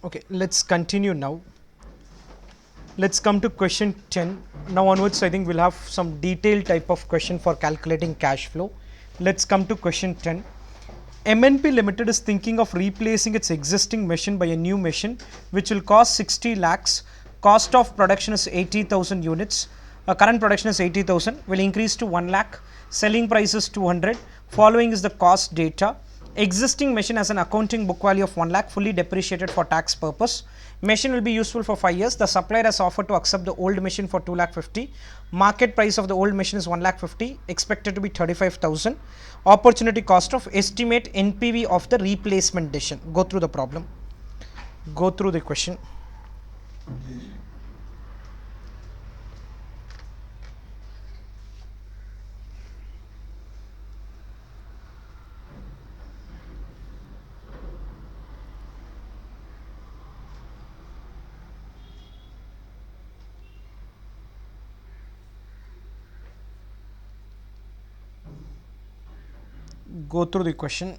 Okay, let's continue now. Let's come to question 10. Now onwards, I think we'll have some detailed type of question for calculating cash flow. Let's come to question 10. MNP Limited is thinking of replacing its existing machine by a new machine which will cost 60 lakhs. Cost of production is 80,000 units. Current production is 80,000, will increase to 1 lakh. Selling price is 200. Following is the cost data. Existing machine has an accounting book value of 1 lakh, fully depreciated for tax purpose. Machine will be useful for 5 years. The supplier has offered to accept the old machine for 2 lakh 50. Market price of the old machine is 1 lakh 50, expected to be 35,000. Opportunity cost of estimate NPV of the replacement decision. Go through the problem. Go through the question. Go through the question.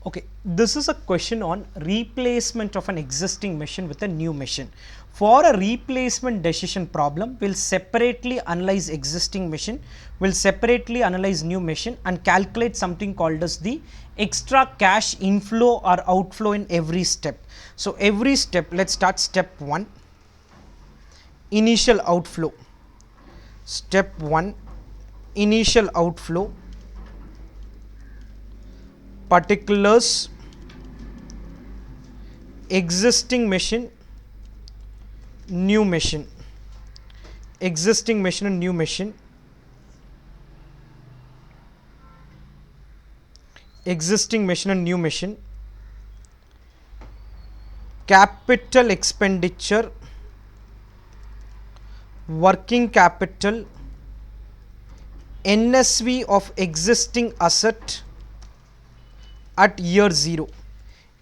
Okay, this is a question on replacement of an existing machine with a new machine. For a replacement decision problem, we'll separately analyze existing machine, we'll separately analyze new machine and calculate something called as the extra cash inflow or outflow in every step. So every step, let's start step 1, initial outflow. Step 1, initial outflow. Particulars, existing machine, new machine, existing machine and new machine, existing machine and new machine, capital expenditure, working capital, NSV of existing asset at year 0,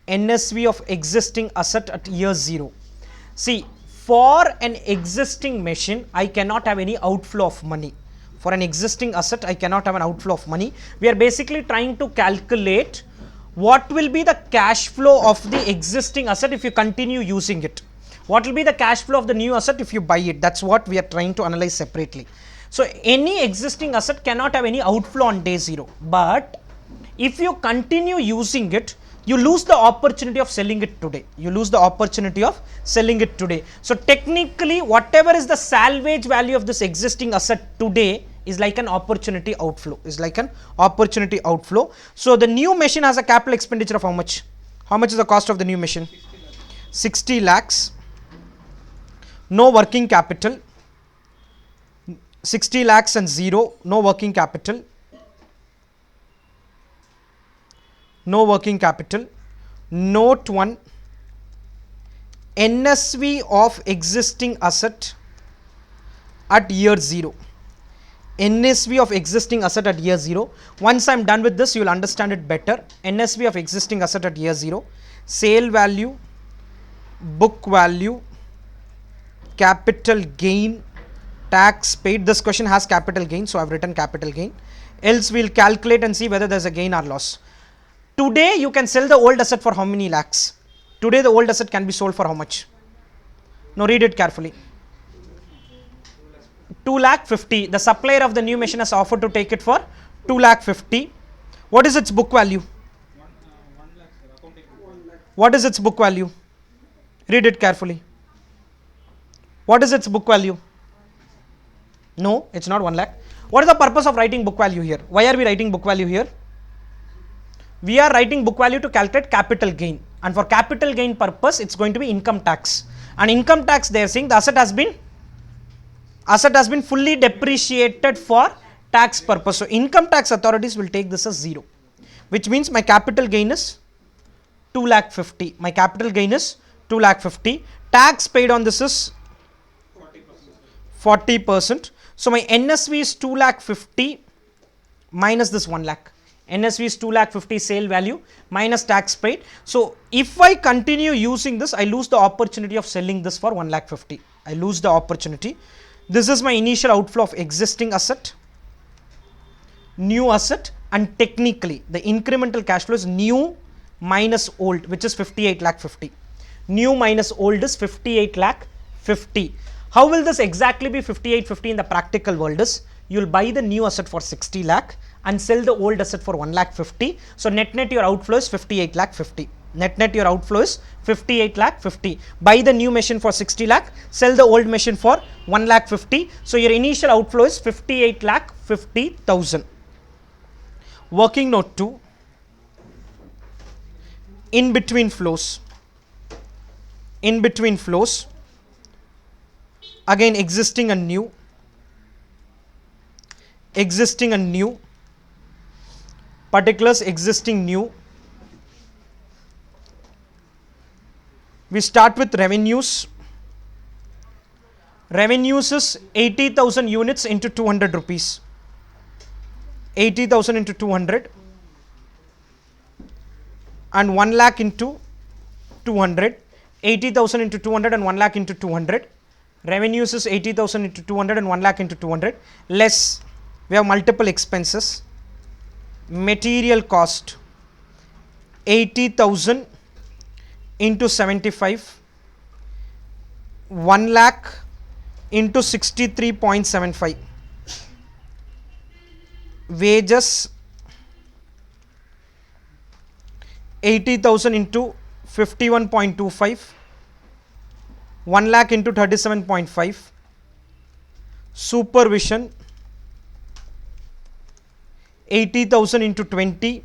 NSV of existing asset at year 0. See, for an existing machine, I cannot have any outflow of money. For an existing asset, I cannot have an outflow of money. We are basically trying to calculate what will be the cash flow of the existing asset if you continue using it. What will be the cash flow of the new asset if you buy it? That's what we are trying to analyze separately. So any existing asset cannot have any outflow on day 0, but if you continue using it, you lose the opportunity of selling it today. You lose the opportunity of selling it today. So technically, whatever is the salvage value of this existing asset today is like an opportunity outflow. Is like an opportunity outflow. So the new machine has a capital expenditure of how much? How much is the cost of the new machine? 60 lakhs. No working capital. 60 lakhs and 0. No working capital. No working capital. Note 1, NSV of existing asset at year 0. NSV of existing asset at year 0. Once I am done with this, you will understand it better. NSV of existing asset at year 0. Sale value, book value, capital gain, tax paid. This question has capital gain, so I have written capital gain. Else we will calculate and see whether there is a gain or loss. Today you can sell the old asset for how many lakhs? Today the old asset can be sold for how much? Now read it carefully. 2 lakh 50. The supplier of the new machine has offered to take it for 2 lakh 50. What is its book value? What is its book value? Read it carefully. What is its book value? No, it's not 1 lakh. What is the purpose of writing book value here? Why are we writing book value here? We are writing book value to calculate capital gain, and for capital gain purpose it's going to be income tax, and income tax they are saying the asset has been fully depreciated for tax purpose. So income tax authorities will take this as 0, which means my capital gain is 2,50,000. My capital gain is 2,50,000. Tax paid on this is 40%. So my NSV is 2,50,000 minus this 1 lakh. NSV is 2,50,000 sale value minus tax paid. So if I continue using this, I lose the opportunity of selling this for 1,50,000. I lose the opportunity. This is my initial outflow of existing asset, new asset, and technically the incremental cash flow is new minus old, which is 58,50,000. New minus old is 58,50,000. How will this exactly be 58,50,000 in the practical world is, you will buy the new asset for 60 lakh and sell the old asset for 1,50,000. So net your outflow is 58,50,000. Net your outflow is 58,50,000. Buy the new machine for 60 lakh, sell the old machine for 1,50,000. So your initial outflow is 58,50,000. Working note 2, in between flows. In between flows, again existing and new, existing and new, particulars existing new. We start with revenues. Revenues is 80,000 units into 200 rupees. 80,000 into 200 and 1 lakh into 200. 80,000 into 200 and 1 lakh into 200. Revenues is 80,000 into 200 and 1 lakh into 200. Less, we have multiple expenses. Material cost 80,000 into 75, 1 lakh into 63.75. Wages 80,000 into 51.25, 1 lakh into 37.5. Supervision 80,000 into 20,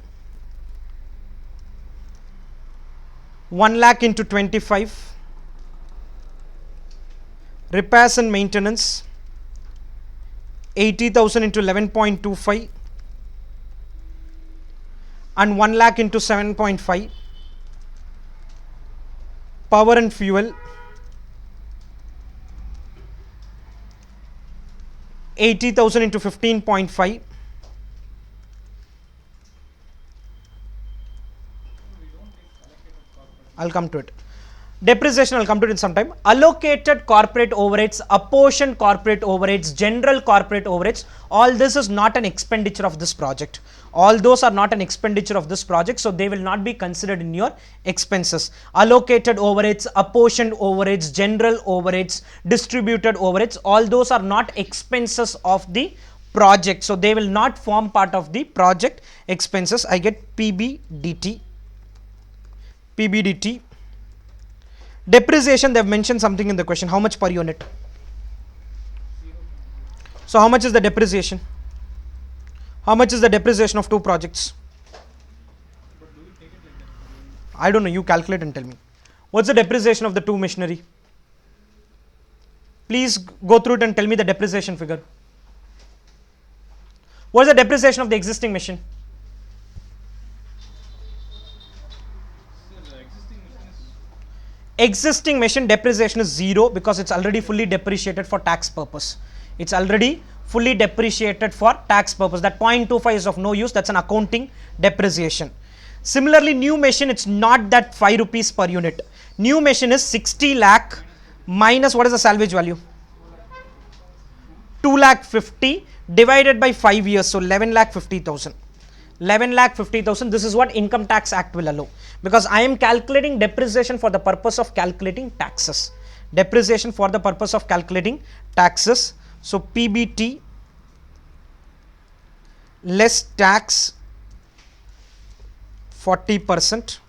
1 lakh into 25. Repairs and maintenance 80,000 into 11.25 and 1 lakh into 7.5. Power and fuel 80,000 into 15.5. I'll come to it. Depreciation, I'll come to it in some time. Allocated corporate overheads, apportioned corporate overheads, general corporate overheads, all this is not an expenditure of this project. All those are not an expenditure of this project, so they will not be considered in your expenses. Allocated overheads, apportioned overheads, general overheads, distributed overheads, all those are not expenses of the project, so they will not form part of the project expenses. I get PBDT. PBDT. Depreciation, they have mentioned something in the question. How much per unit? So how much is the depreciation? How much is the depreciation of two projects? I don't know. You calculate and tell me. What's the depreciation of the two machinery? Please go through it and tell me the depreciation figure. What's the depreciation of the existing machine? Existing machine depreciation is 0 because it's already fully depreciated for tax purpose. It's already fully depreciated for tax purpose. That 0.25 is of no use. That's an accounting depreciation. Similarly, new machine, it's not that 5 rupees per unit. New machine is 60 lakh minus what is the salvage value? 2,50,000 divided by 5 years. So 11,50,000. 11,50,000. This is what Income Tax Act will allow, because I am calculating depreciation for the purpose of calculating taxes. Depreciation for the purpose of calculating taxes. So PBT less tax 40%.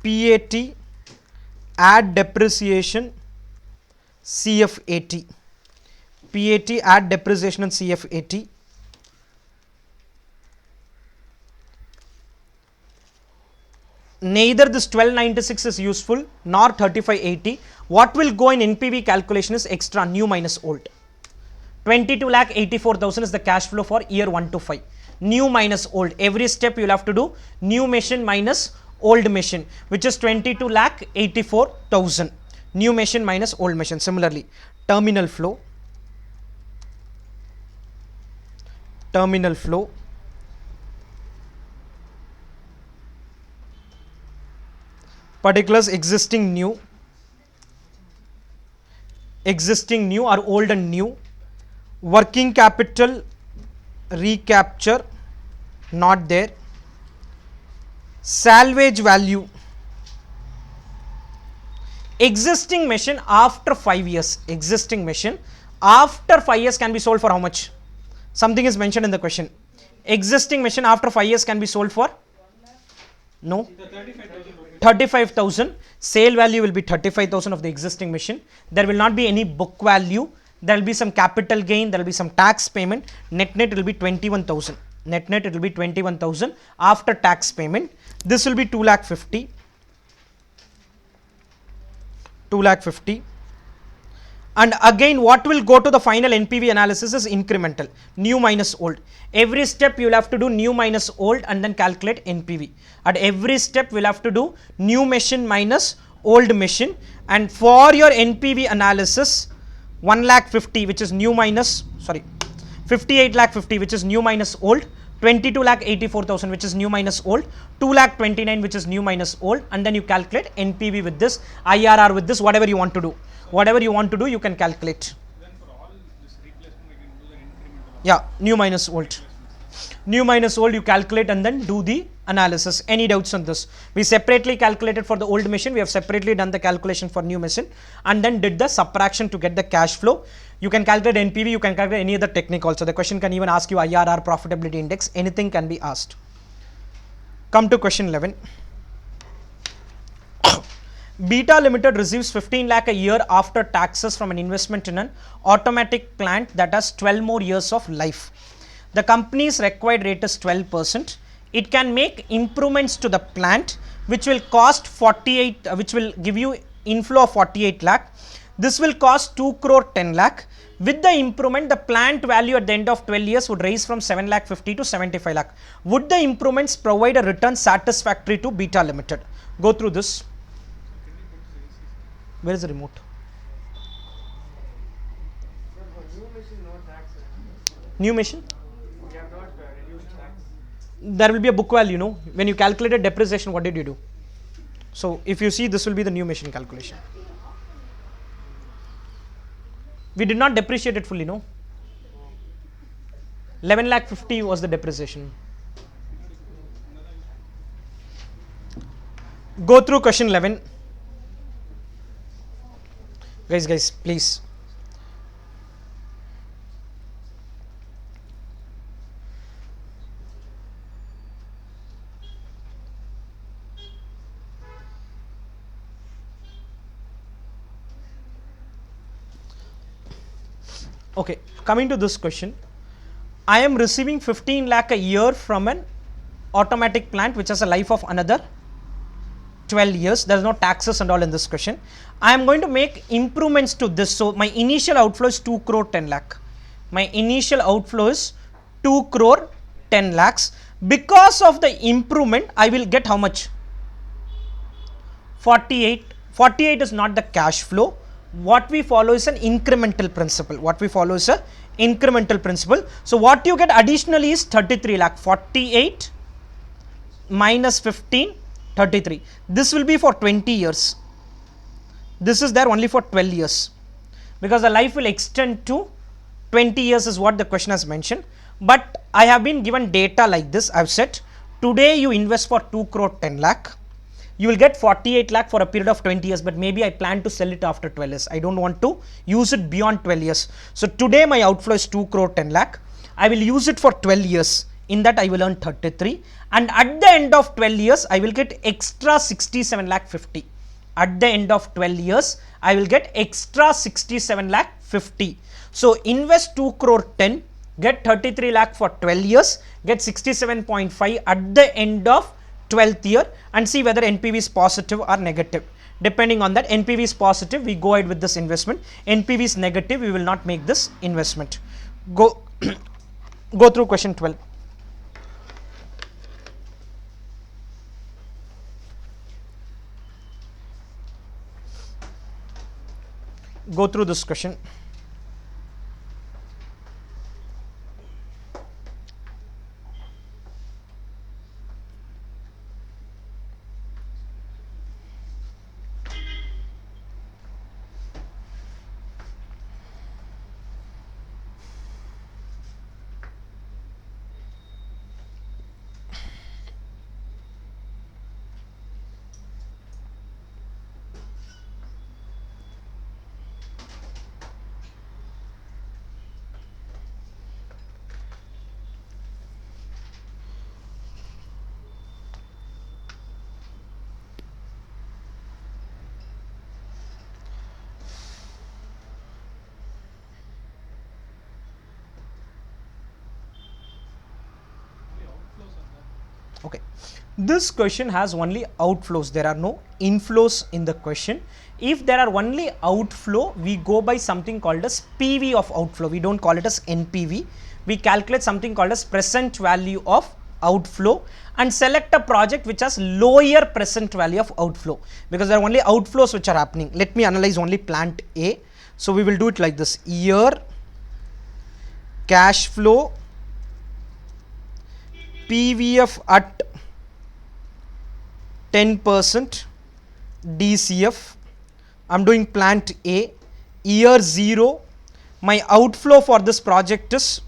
PAT add depreciation CFAT. PAT add depreciation and CFAT. Neither this 1296 is useful nor 3580. What will go in NPV calculation is extra, new minus old. 22 lakh 84,000 is the cash flow for year 1 to 5. New minus old. Every step you will have to do new machine minus old machine, which is 22 lakh 84,000. New machine minus old machine. Similarly, terminal flow. Terminal flow. Particulars existing new. Existing new or old and new. Working capital recapture not there. Salvage value. Existing machine after 5 years. Existing machine after 5 years can be sold for how much? Something is mentioned in the question. Existing machine after 5 years can be sold for? No. 35,000. Sale value will be 35,000 of the existing machine. There will not be any book value. There will be some capital gain. There will be some tax payment. Net it will be 21,000. Net it will be 21,000 after tax payment. This will be 2,50,000. 2,50,000. And again, what will go to the final NPV analysis is incremental, new minus old. Every step you will have to do new minus old and then calculate NPV. At every step we will have to do new machine minus old machine. And for your NPV analysis, 1,50,000 which is new minus, 58,50,000 which is new minus old, 22,84,000 which is new minus old, 2,29,000 which is new minus old, and then you calculate NPV with this, IRR with this, whatever you want to do. Whatever you want to do, you can calculate. Then for all this replacement, I can do the incremental. Yeah, new minus old. New minus old, you calculate and then do the analysis. Any doubts on this? We separately calculated for the old machine. We have separately done the calculation for new machine and then did the subtraction to get the cash flow. You can calculate NPV, you can calculate any other technique also. The question can even ask you IRR, profitability index, anything can be asked. Come to question 11. Beta Limited receives 15 lakh a year after taxes from an investment in an automatic plant that has 12 more years of life. The company's required rate is 12%. It can make improvements to the plant which will cost 48, which will give you inflow of 48 lakh. This will cost 2 crore 10 lakh. With the improvement, the plant value at the end of 12 years would rise from 7 lakh 50 to 75 lakh. Would the improvements provide a return satisfactory to Beta Limited? Go through this. Where is the remote? New machine? We have not reduced tax. There will be a book value, no? When you calculated depreciation, what did you do? So if you see, this will be the new machine calculation. We did not depreciate it fully, no? 11 lakh 50 was the depreciation. Go through question 11. Guys, please. Okay, coming to this question. I am receiving 15 lakh a year from an automatic plant which has a life of another 12 years. There is no taxes and all in this question. I am going to make improvements to this. So my initial outflow is 2 crore 10 lakh. My initial outflow is 2 crore 10 lakhs. Because of the improvement, I will get how much? 48. 48 is not the cash flow. What we follow is an incremental principle. So what you get additionally is 33 lakh. 48 minus 15, 33. This will be for 20 years. This is there only for 12 years. Because the life will extend to 20 years is what the question has mentioned. But I have been given data like this. I have said today you invest for 2 crore 10 lakh. You will get 48 lakh for a period of 20 years, but maybe I plan to sell it after 12 years. I don't want to use it beyond 12 years. So today my outflow is 2 crore 10 lakh. I will use it for 12 years. In that I will earn 33. And at the end of 12 years, I will get extra 67 lakh 50. At the end of 12 years, I will get extra 67 lakh 50. So invest 2 crore 10, get 33 lakh for 12 years, get 67.5 at the end of 12th year and see whether NPV is positive or negative. Depending on that, NPV is positive, we go ahead with this investment. NPV is negative, we will not make this investment. Go go through question 12. Go through this question. Okay, this question has only outflows, there are no inflows in the question. If there are only outflow, we go by something called as PV of outflow, we don't call it as NPV. We calculate something called as present value of outflow and select a project which has lower present value of outflow, because there are only outflows which are happening. Let me analyze only plant A. So we will do it like this: year cash flow PVF at 10% DCF. I'm doing plant A. Year 0, my outflow for this project is,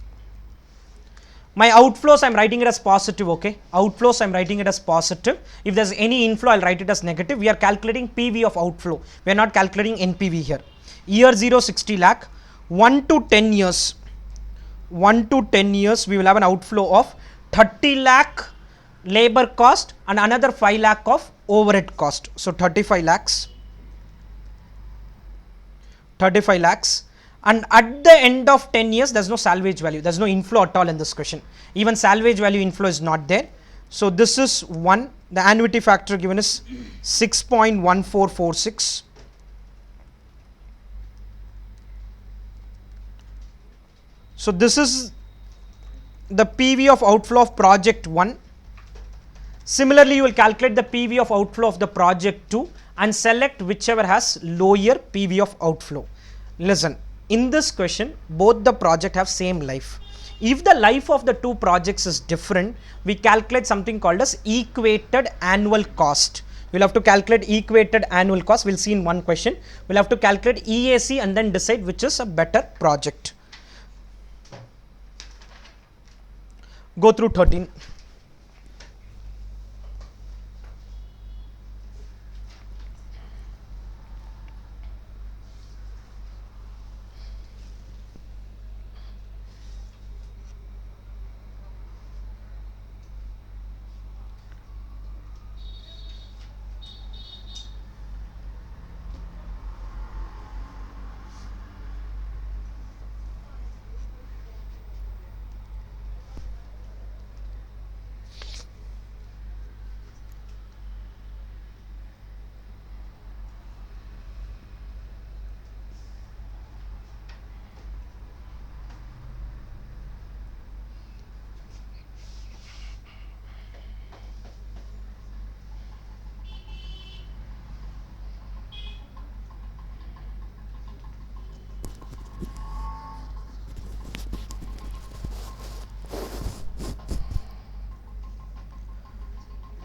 my outflows I'm writing it as positive, okay. Outflows I'm writing it as positive. If there's any inflow, I'll write it as negative. We are calculating PV of outflow. We are not calculating NPV here. Year 0, 60 lakh. 1 to 10 years. 1 to 10 years, we will have an outflow of 30 lakh labor cost and another 5 lakh of overhead cost. So 35 lakhs. 35 lakhs. And at the end of 10 years, there's no salvage value. There's no inflow at all in this question. Even salvage value inflow is not there. So this is 1. The annuity factor given is 6.1446. So this is the PV of outflow of project 1. Similarly, you will calculate the PV of outflow of the project 2 and select whichever has lower PV of outflow. Listen, in this question, both the project have same life. If the life of the two projects is different, we calculate something called as equated annual cost. We'll have to calculate equated annual cost. We'll see in one question. We'll have to calculate EAC and then decide which is a better project. Go through 13.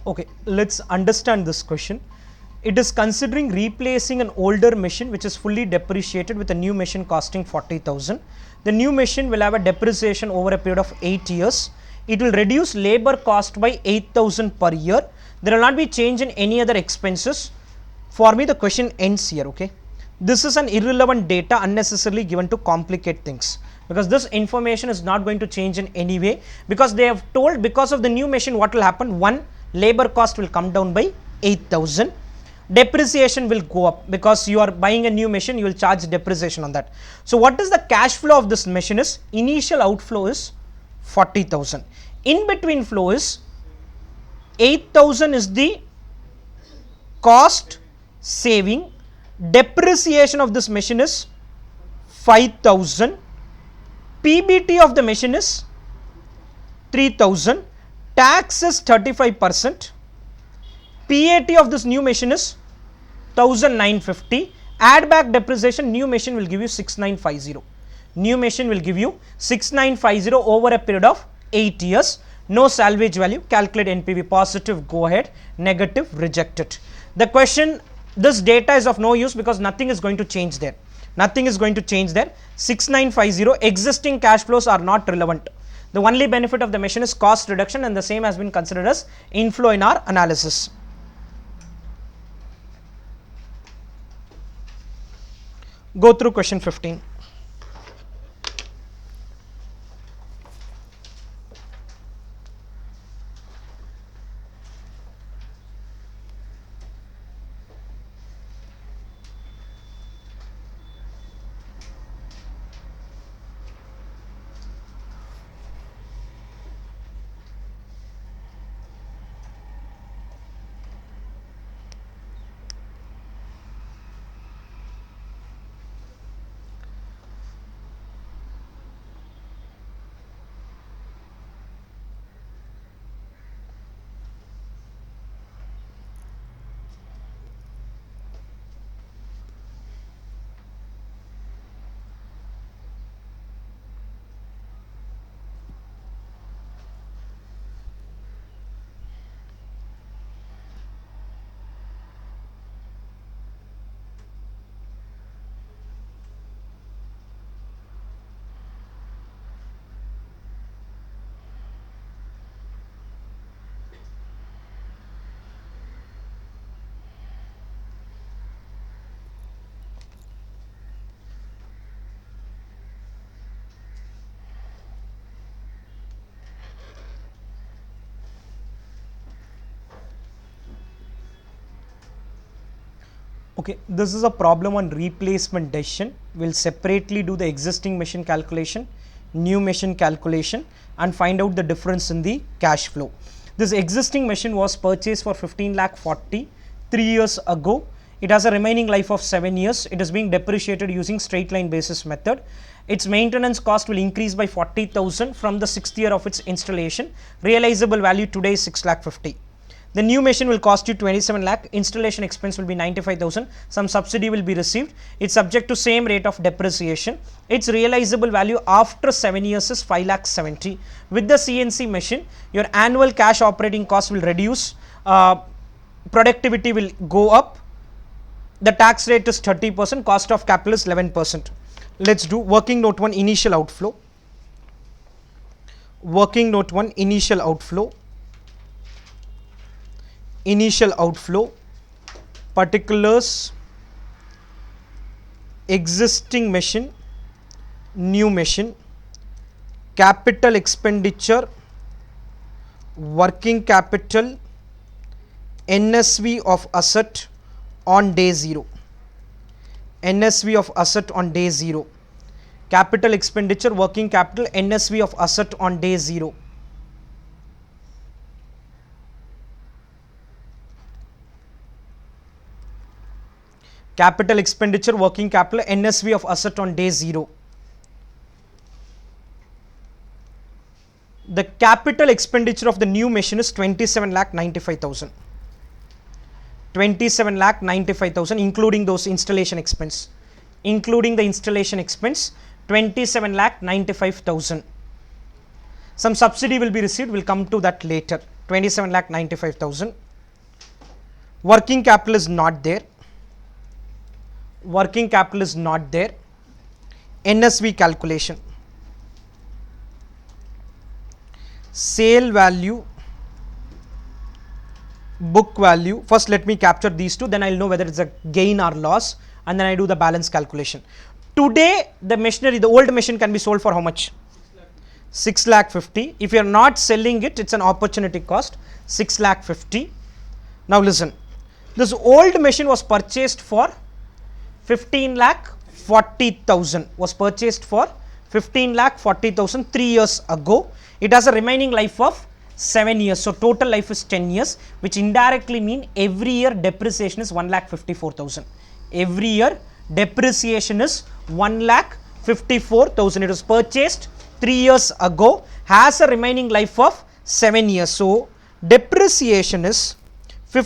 Okay, let's understand this question. It is considering replacing an older machine which is fully depreciated with a new machine costing 40,000. The new machine will have a depreciation over a period of 8 years. It will reduce labor cost by 8,000 per year. There will not be change in any other expenses. For me, the question ends here, okay. This is an irrelevant data unnecessarily given to complicate things, because this information is not going to change in any way, because they have told because of the new machine what will happen. One, labor cost will come down by 8,000. Depreciation will go up because you are buying a new machine, you will charge depreciation on that. So what is the cash flow of this machine is? Initial outflow is 40,000. In between flow is 8,000 is the cost saving. Depreciation of this machine is 5,000. PBT of the machine is 3,000. Tax is 35%. PAT of this new machine is 1,950. Add back depreciation, new machine will give you 6,950. New machine will give you 6,950 over a period of 8 years. No salvage value. Calculate NPV. Positive, go ahead. Negative, reject it. The question, this data is of no use because nothing is going to change there. Nothing is going to change there. 6,950 existing cash flows are not relevant. The only benefit of the machine is cost reduction, and the same has been considered as inflow in our analysis. Go through question 15. Okay, this is a problem on replacement decision. We'll separately do the existing machine calculation, new machine calculation, and find out the difference in the cash flow. This existing machine was purchased for 15 lakh 40 3 years ago. It has a remaining life of 7 years. It is being depreciated using straight line basis method. Its maintenance cost will increase by 40,000 from the 6th year of its installation. Realizable value today is 6 lakh 50. The new machine will cost you 27 lakh. Installation expense will be 95,000. Some subsidy will be received. It's subject to same rate of depreciation. Its realizable value after 7 years is 5 lakh 70. With the CNC machine, your annual cash operating cost will reduce. Productivity will go up. The tax rate is 30%. Cost of capital is 11%. Let's do working note 1 initial outflow. Working note 1 initial outflow. Initial outflow, particulars, existing machine, new machine, capital expenditure, working capital, NSV of asset on day 0, NSV of asset on day 0, capital expenditure, working capital, NSV of asset on day 0. Capital expenditure, working capital, NSV of asset on day 0. The capital expenditure of the new machine is 27 lakh 95,000. 27 lakh 95,000 including those installation expense. Including the installation expense, 27 lakh 95,000. Some subsidy will be received, we'll come to that later. 27 lakh 95,000. Working capital is not there. Working capital is not there. NSV calculation. Sale value, book value. First let me capture these two, then I'll know whether it's a gain or loss, and then I do the balance calculation. Today the machinery, the old machine can be sold for how much? 6 lakh 50. If you are not selling it, it's an opportunity cost, 6 lakh 50. Now listen, this old machine was purchased for 15 lakh 40,000, was purchased for 15 lakh 40,000 3 years ago. It has a remaining life of 7 years. So total life is 10 years, which indirectly mean every year depreciation is 1,54,000. Every year depreciation is 1,54,000. It was purchased 3 years ago, has a remaining life of 7 years. So depreciation is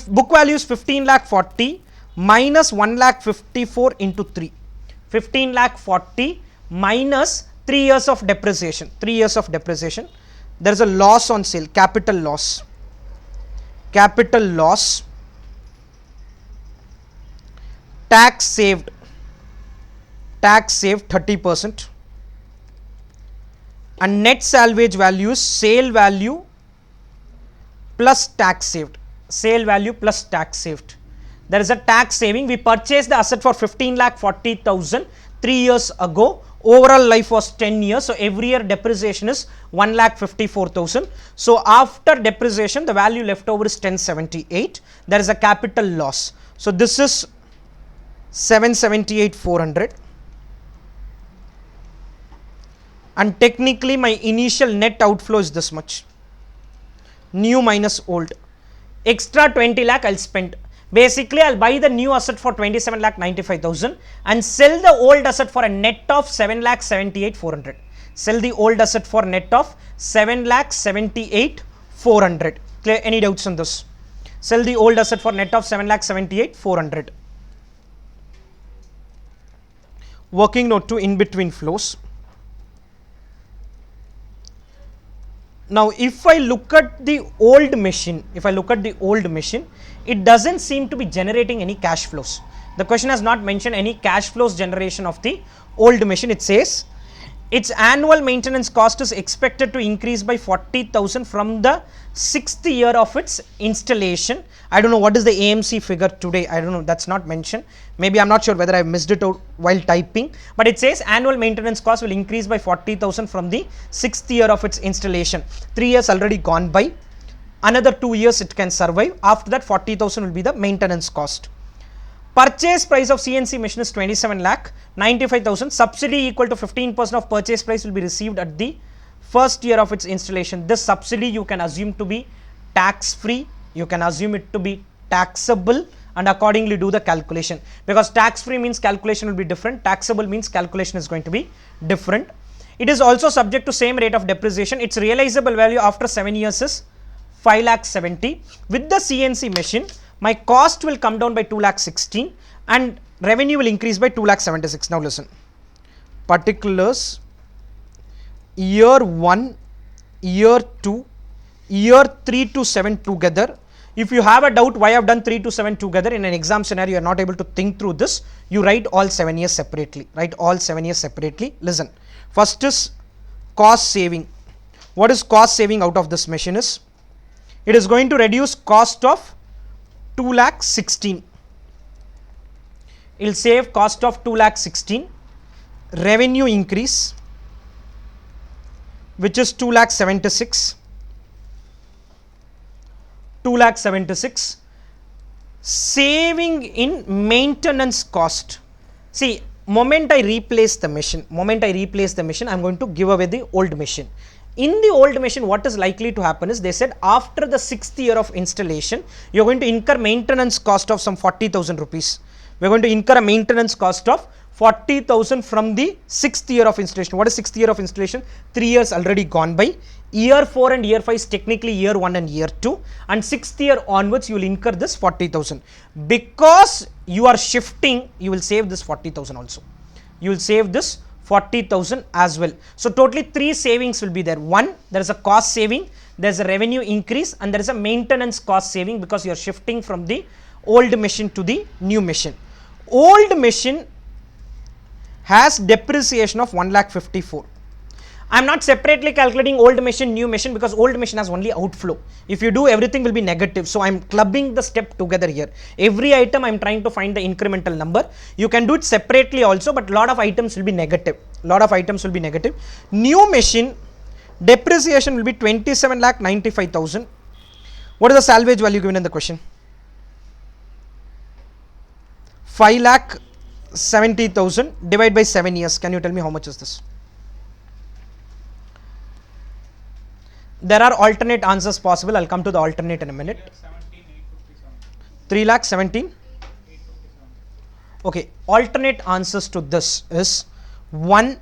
book value is 15,40,000 minus 1,54,000 into 3. 15,40,000 minus 3 years of depreciation. 3 years of depreciation. There is a loss on sale, capital loss. Capital loss. Tax saved. Tax saved 30%. And net salvage value is sale value plus tax saved. Sale value plus tax saved. There is a tax saving. We purchased the asset for 15,40,000 3 years ago. Overall life was 10 years. So every year depreciation is 1,54,000. So after depreciation, the value left over is 1078. There is a capital loss. So this is 778,400. And technically my initial net outflow is this much. New minus old. Extra 20 lakh I'll spend. Basically, I'll buy the new asset for 27,95,000 and sell the old asset for a net of 7,78,400. Sell the old asset for net of 7,78,400. Clear? Any doubts on this? Sell the old asset for net of 7,78,400. Working note to in between flows. Now, if I look at the old machine, it doesn't seem to be generating any cash flows. The question has not mentioned any cash flows generation of the old machine. It says its annual maintenance cost is expected to increase by 40,000 from the 6th year of its installation. I don't know what is the AMC figure today. I don't know. That's not mentioned. Maybe I'm not sure whether I missed it out while typing. But it says annual maintenance cost will increase by 40,000 from the 6th year of its installation. 3 years already gone by. Another 2 years it can survive. After that 40,000 will be the maintenance cost. Purchase price of CNC machine is 27 lakh 95,000. Subsidy equal to 15% of purchase price will be received at the first year of its installation. This subsidy you can assume to be tax free. You can assume it to be taxable and accordingly do the calculation, because tax free means calculation will be different. Taxable means calculation is going to be different. It is also subject to same rate of depreciation. Its realizable value after 7 years is 5,70,000. With the CNC machine, my cost will come down by 2,16,000 and revenue will increase by 2,76,000. Now listen, particulars, year 1, year 2, year 3 to 7 together. If you have a doubt why I have done 3 to 7 together in an exam scenario, you are not able to think through this, you write all 7 years separately. Listen, first is cost saving. What is cost saving out of this machine is, it is going to reduce cost of 2,16,000. It will save cost of 2,16,000. Revenue increase, which is 2,76,000. 2,76,000. Saving in maintenance cost. See, moment I replace the machine, I'm going to give away the old machine. In the old machine, what is likely to happen is, they said after the 6th year of installation, you are going to incur maintenance cost of some 40,000 rupees. We are going to incur a maintenance cost of 40,000 from the 6th year of installation. What is 6th year of installation? 3 years already gone by. Year 4 and year 5 is technically year 1 and year 2, and 6th year onwards you will incur this 40,000. Because you are shifting, you will save this 40,000 also. You will save this 40,000 as well. So totally 3 savings will be there. 1, there is a cost saving, there is a revenue increase, and there is a maintenance cost saving because you are shifting from the old machine to the new machine. Old machine has depreciation of 1,54,000. I am not separately calculating old machine, new machine, because old machine has only outflow. If you do, everything will be negative. So I am clubbing the step together here. Every item I am trying to find the incremental number. You can do it separately also, but lot of items will be negative. New machine depreciation will be 27,95,000. What is the salvage value given in the question? 5,70,000 divided by 7 years. Can you tell me how much is this? There are alternate answers possible. I'll come to the alternate in a minute. 17,857. 3 lakh 17. 857. Okay, alternate answers to this is one.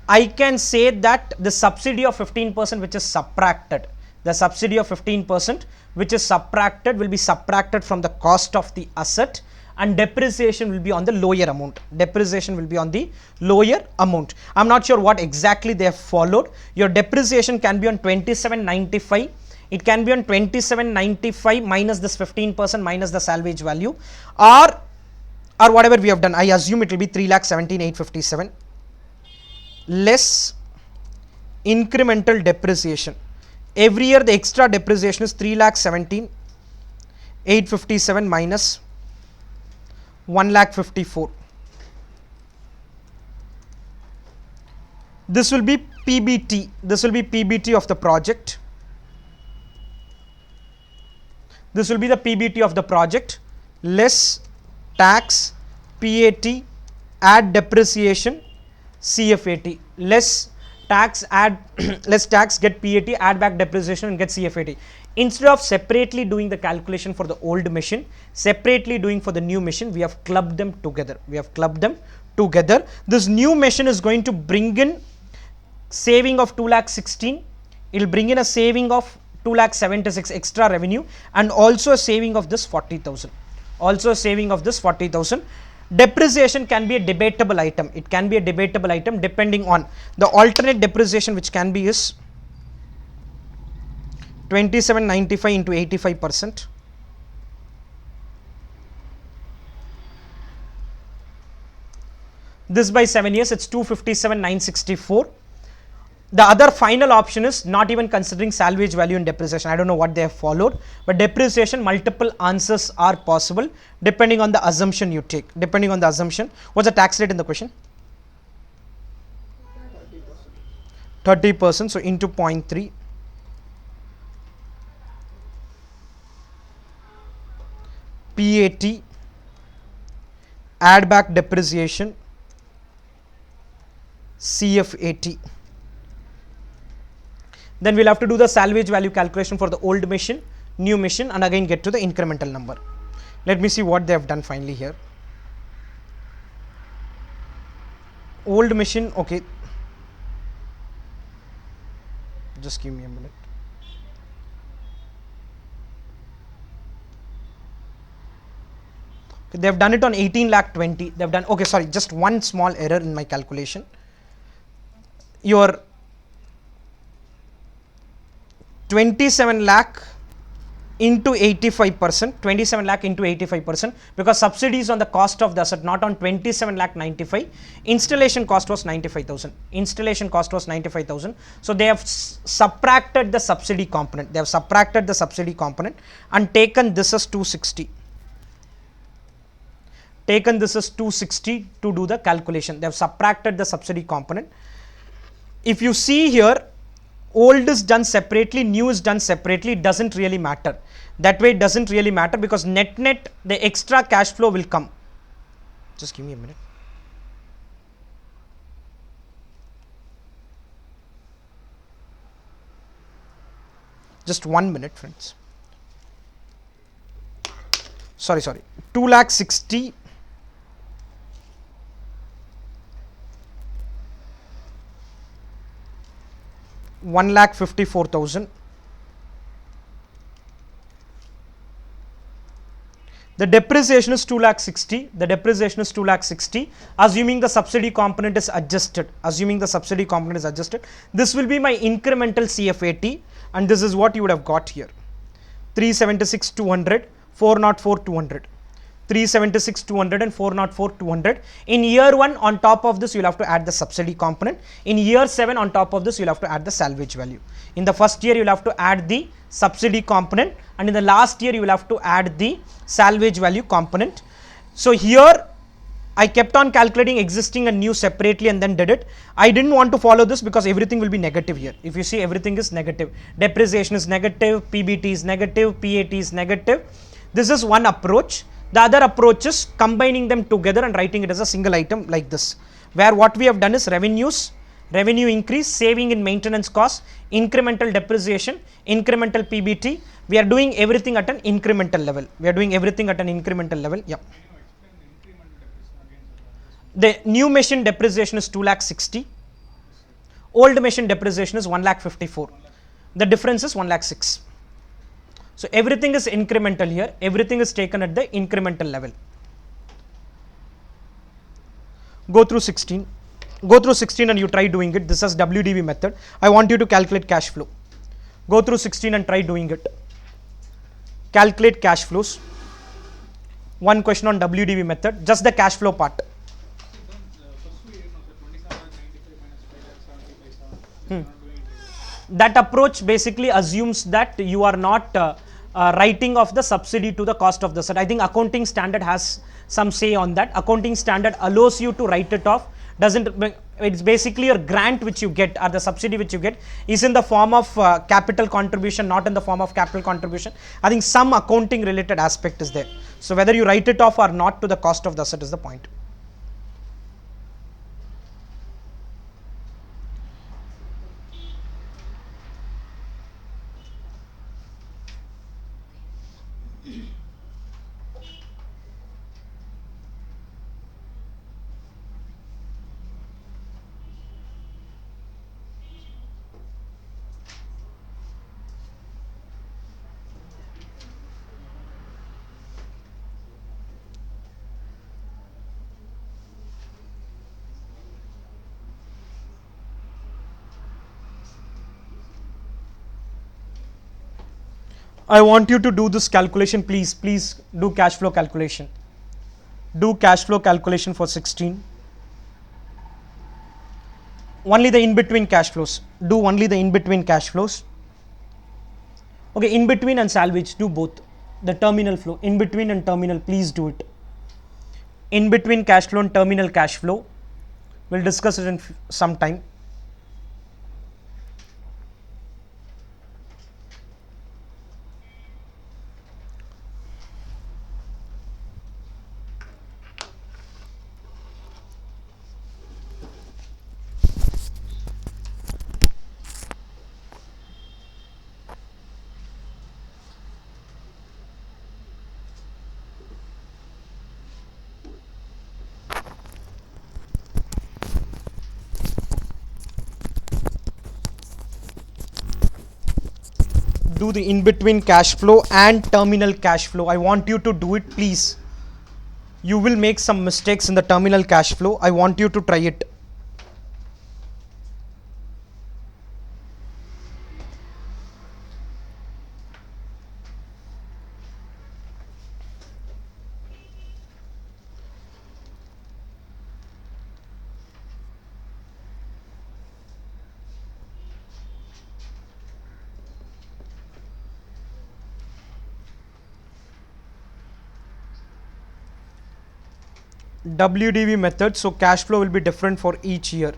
I can say that the subsidy of 15% which is subtracted, the subsidy of 15% which is subtracted will be subtracted from the cost of the asset, and depreciation will be on the lower amount. Depreciation will be on the lower amount. I'm not sure what exactly they have followed. Your depreciation can be on 2795. It can be on 2795 minus this 15% minus the salvage value, or whatever we have done. I assume it will be 3,17,857 less incremental depreciation. Every year the extra depreciation is 3,17,857 minus 1,54,000. This will be PBT. This will be PBT of the project. This will be the PBT of the project less tax, PAT, add depreciation, CFAT, less tax, add less tax, get PAT, add back depreciation and get CFAT. Instead of separately doing the calculation for the old machine, separately doing for the new machine, we have clubbed them together. This new machine is going to bring in saving of 2,16,000. It will bring in a saving of 2,76,000 extra revenue, and also a saving of this 40,000. Depreciation can be a debatable item. It can be a debatable item depending on the alternate depreciation, which can be is 2795 into 85%. This by 7 years, it's 257,964. The other final option is not even considering salvage value and depreciation. I don't know what they have followed, but depreciation, multiple answers are possible depending on the assumption you take. What's the tax rate in the question? 30%. So into 0.3. PAT, add back depreciation, CFAT. Then we'll have to do the salvage value calculation for the old machine, new machine, and again get to the incremental number. Let me see what they have done finally here. Old machine, okay. Just give me a minute. Okay, they have done it on 18,20,000. They have done, okay, sorry, just one small error in my calculation. Your 27 lakh into 85%, 27 lakh into 85%, because subsidy is on the cost of the asset, not on 27 lakh 95. Installation cost was 95,000. So they have subtracted the subsidy component. And taken this as 260. To do the calculation. They have subtracted the subsidy component. If you see here, old is done separately, new is done separately, it doesn't really matter. That way it doesn't really matter, because net the extra cash flow will come. Just give me a minute. Just 1 minute, friends. Sorry. 2,60,000. 1,54,000. The depreciation is 2,60,000. Assuming the subsidy component is adjusted. This will be my incremental CFAT, and this is what you would have got here. 376,200, 404,200. 376,200 and 404,200. In year 1, on top of this, you'll have to add the subsidy component. In year 7, on top of this, you'll have to add the salvage value. In the first year, you'll have to add the subsidy component, and in the last year, you will have to add the salvage value component. So here, I kept on calculating existing and new separately and then did it. I didn't want to follow this because everything will be negative here. If you see, everything is negative. Depreciation is negative, PBT is negative, PAT is negative. This is one approach. The other approach is combining them together and writing it as a single item like this, where what we have done is revenues revenue increase, saving in maintenance cost, incremental depreciation, incremental PBT. We are doing everything at an incremental level. We are doing everything at an incremental level. Yeah. Can you explain the incremental depreciation again, sir? Just The new machine depreciation is 2 lakh 60. yes, sir. Old machine depreciation is 1 lakh 54. 1 lakh. The difference is 1 lakh 6. So everything is incremental here. Everything is taken at the incremental level. Go through 16. Go through 16 and you try doing it. This is WDV method. I want you to calculate cash flow. Go through 16 and try doing it. Calculate cash flows. One question on WDV method, just the cash flow part. See, don't first we know the 27,95 minus 5 lakh 70 by 7. This we are not doing it. That approach basically assumes that you are not writing off the subsidy to the cost of the set. I think accounting standard has some say on that. Accounting standard allows you to write it off. It's basically your grant which you get, or the subsidy which you get is in the form of capital contribution, not in the form of capital contribution. I think some accounting related aspect is there. So whether you write it off or not to the cost of the asset is the point. I want you to do this calculation, please. Please do cash flow calculation. Do cash flow calculation for 16. Only the in between cash flows. Do only the in between cash flows. Okay, in between and salvage, do both. The terminal flow, in between and terminal, please do it. In between cash flow and terminal cash flow. We'll discuss it in some time. Do the in between cash flow and terminal cash flow. I want you to do it, please. You will make some mistakes in the terminal cash flow. I want you to try it. WDV method, so cash flow will be different for each year.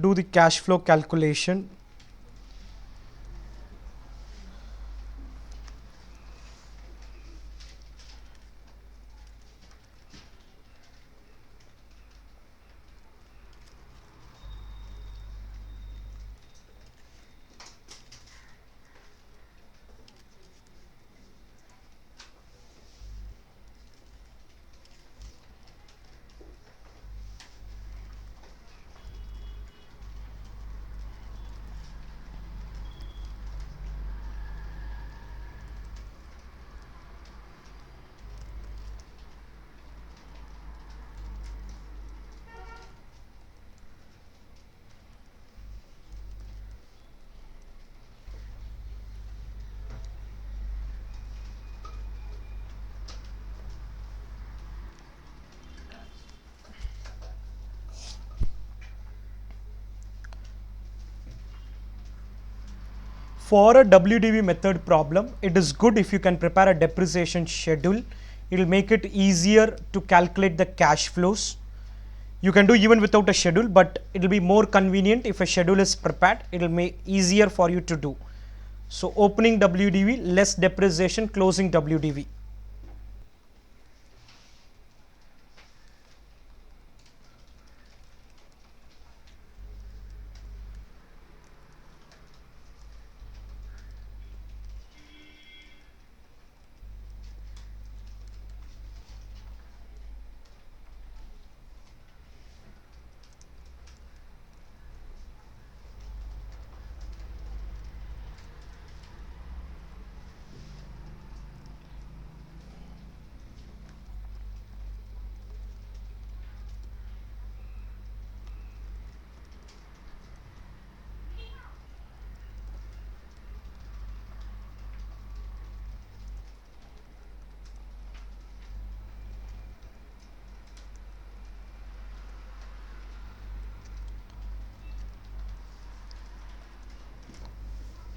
Do the cash flow calculation. For a WDV method problem, it is good if you can prepare a depreciation schedule. It will make it easier to calculate the cash flows. You can do even without a schedule, but it will be more convenient if a schedule is prepared. It will make easier for you to do. So opening WDV, less depreciation, closing WDV.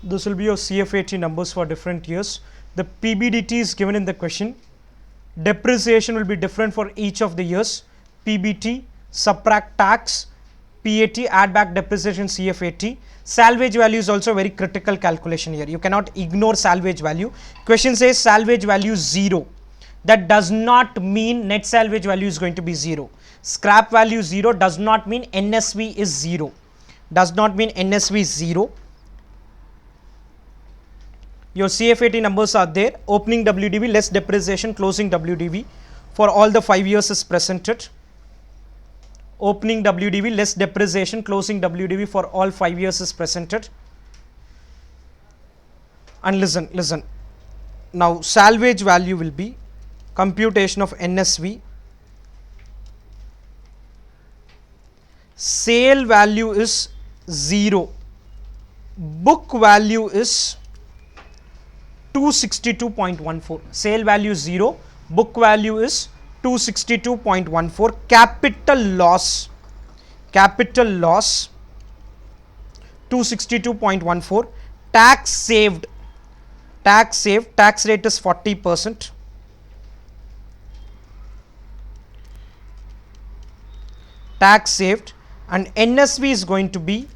This will be your CFAT numbers for different years. The PBDT is given in the question. Depreciation will be different for each of the years. PBT, subtract tax, PAT, add back depreciation, CFAT. Salvage value is also a very critical calculation here. You cannot ignore salvage value. Question says salvage value 0. That does not mean net salvage value is going to be 0. Scrap value 0 does not mean NSV is 0. Does not mean NSV is 0. Your CFAT numbers are there. Opening WDV, less depreciation, closing WDV for all the 5 years is presented. Opening WDV, less depreciation, closing WDV for all 5 years is presented. And listen. Now salvage value will be computation of NSV. Sale value is 0. Book value is 262.14. Sale value 0, book value is 262.14. Capital loss 262.14. Tax saved, tax rate is 40%. Tax saved, and NSV is going to be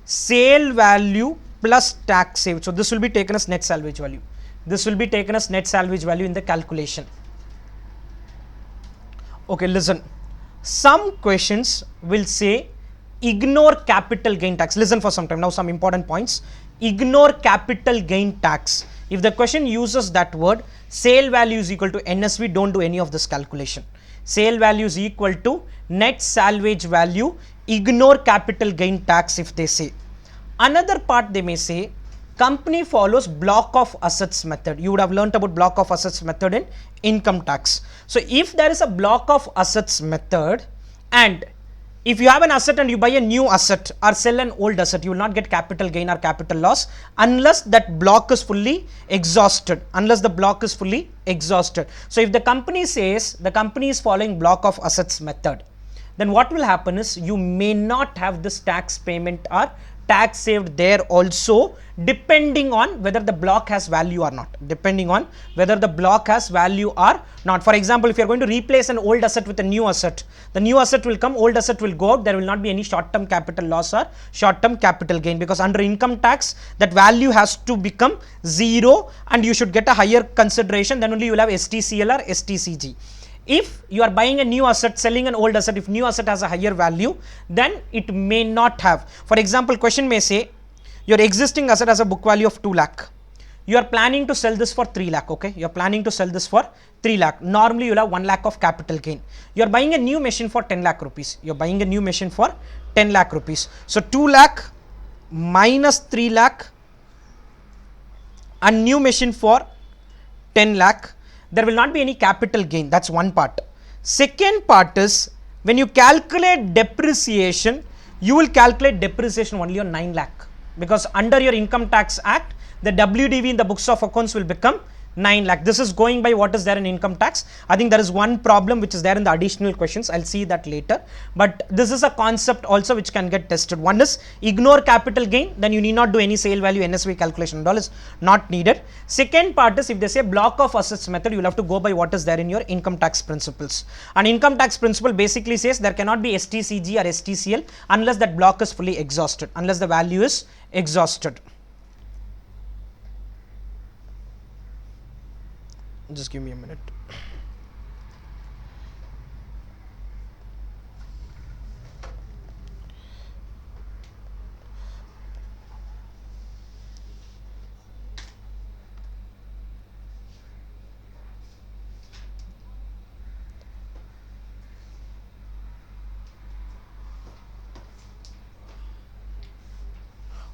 sale value plus tax saved. So this will be taken as net salvage value. This will be taken as net salvage value in the calculation. Okay, listen. Some questions will say ignore capital gain tax. Listen for some time. Now some important points. Ignore capital gain tax. If the question uses that word, sale value is equal to NSV, don't do any of this calculation. Sale value is equal to net salvage value. Ignore capital gain tax if they say. Another part they may say, company follows block of assets method. You would have learnt about block of assets method in income tax. So if there is a block of assets method, and if you have an asset and you buy a new asset or sell an old asset, you will not get capital gain or capital loss unless that block is fully exhausted. So if the company says the company is following block of assets method, then what will happen is you may not have this tax payment or tax saved there also, depending on whether the block has value or not. For example, if you are going to replace an old asset with a new asset, the new asset will come, old asset will go out, there will not be any short-term capital loss or short-term capital gain, because under income tax that value has to become 0 and you should get a higher consideration, then only you will have STCL or STCG. If you are buying a new asset, selling an old asset, if new asset has a higher value, then it may not have. For example, question may say your existing asset has a book value of 2 lakh. You are planning to sell this for 3 lakh, okay? You are planning to sell this for 3 lakh. Normally, you will have 1 lakh of capital gain. You are buying a new machine for 10 lakh rupees. You are buying a new machine for 10 lakh rupees. So 2 lakh minus 3 lakh and new machine for 10 lakh. There will not be any capital gain. That's one part. Second part is when you calculate depreciation, you will calculate depreciation only on 9 lakh, because under your income tax act, the WDV in the books of accounts will become 9 lakh. This is going by what is there in income tax. I think there is one problem which is there in the additional questions. I'll see that later. But this is a concept also which can get tested. One is ignore capital gain, then you need not do any sale value NSV calculation and all is not needed. Second part is if they say block of assets method, you will have to go by what is there in your income tax principles. And income tax principle basically says there cannot be STCG or STCL unless that block is fully exhausted, unless the value is exhausted. Just give me a minute.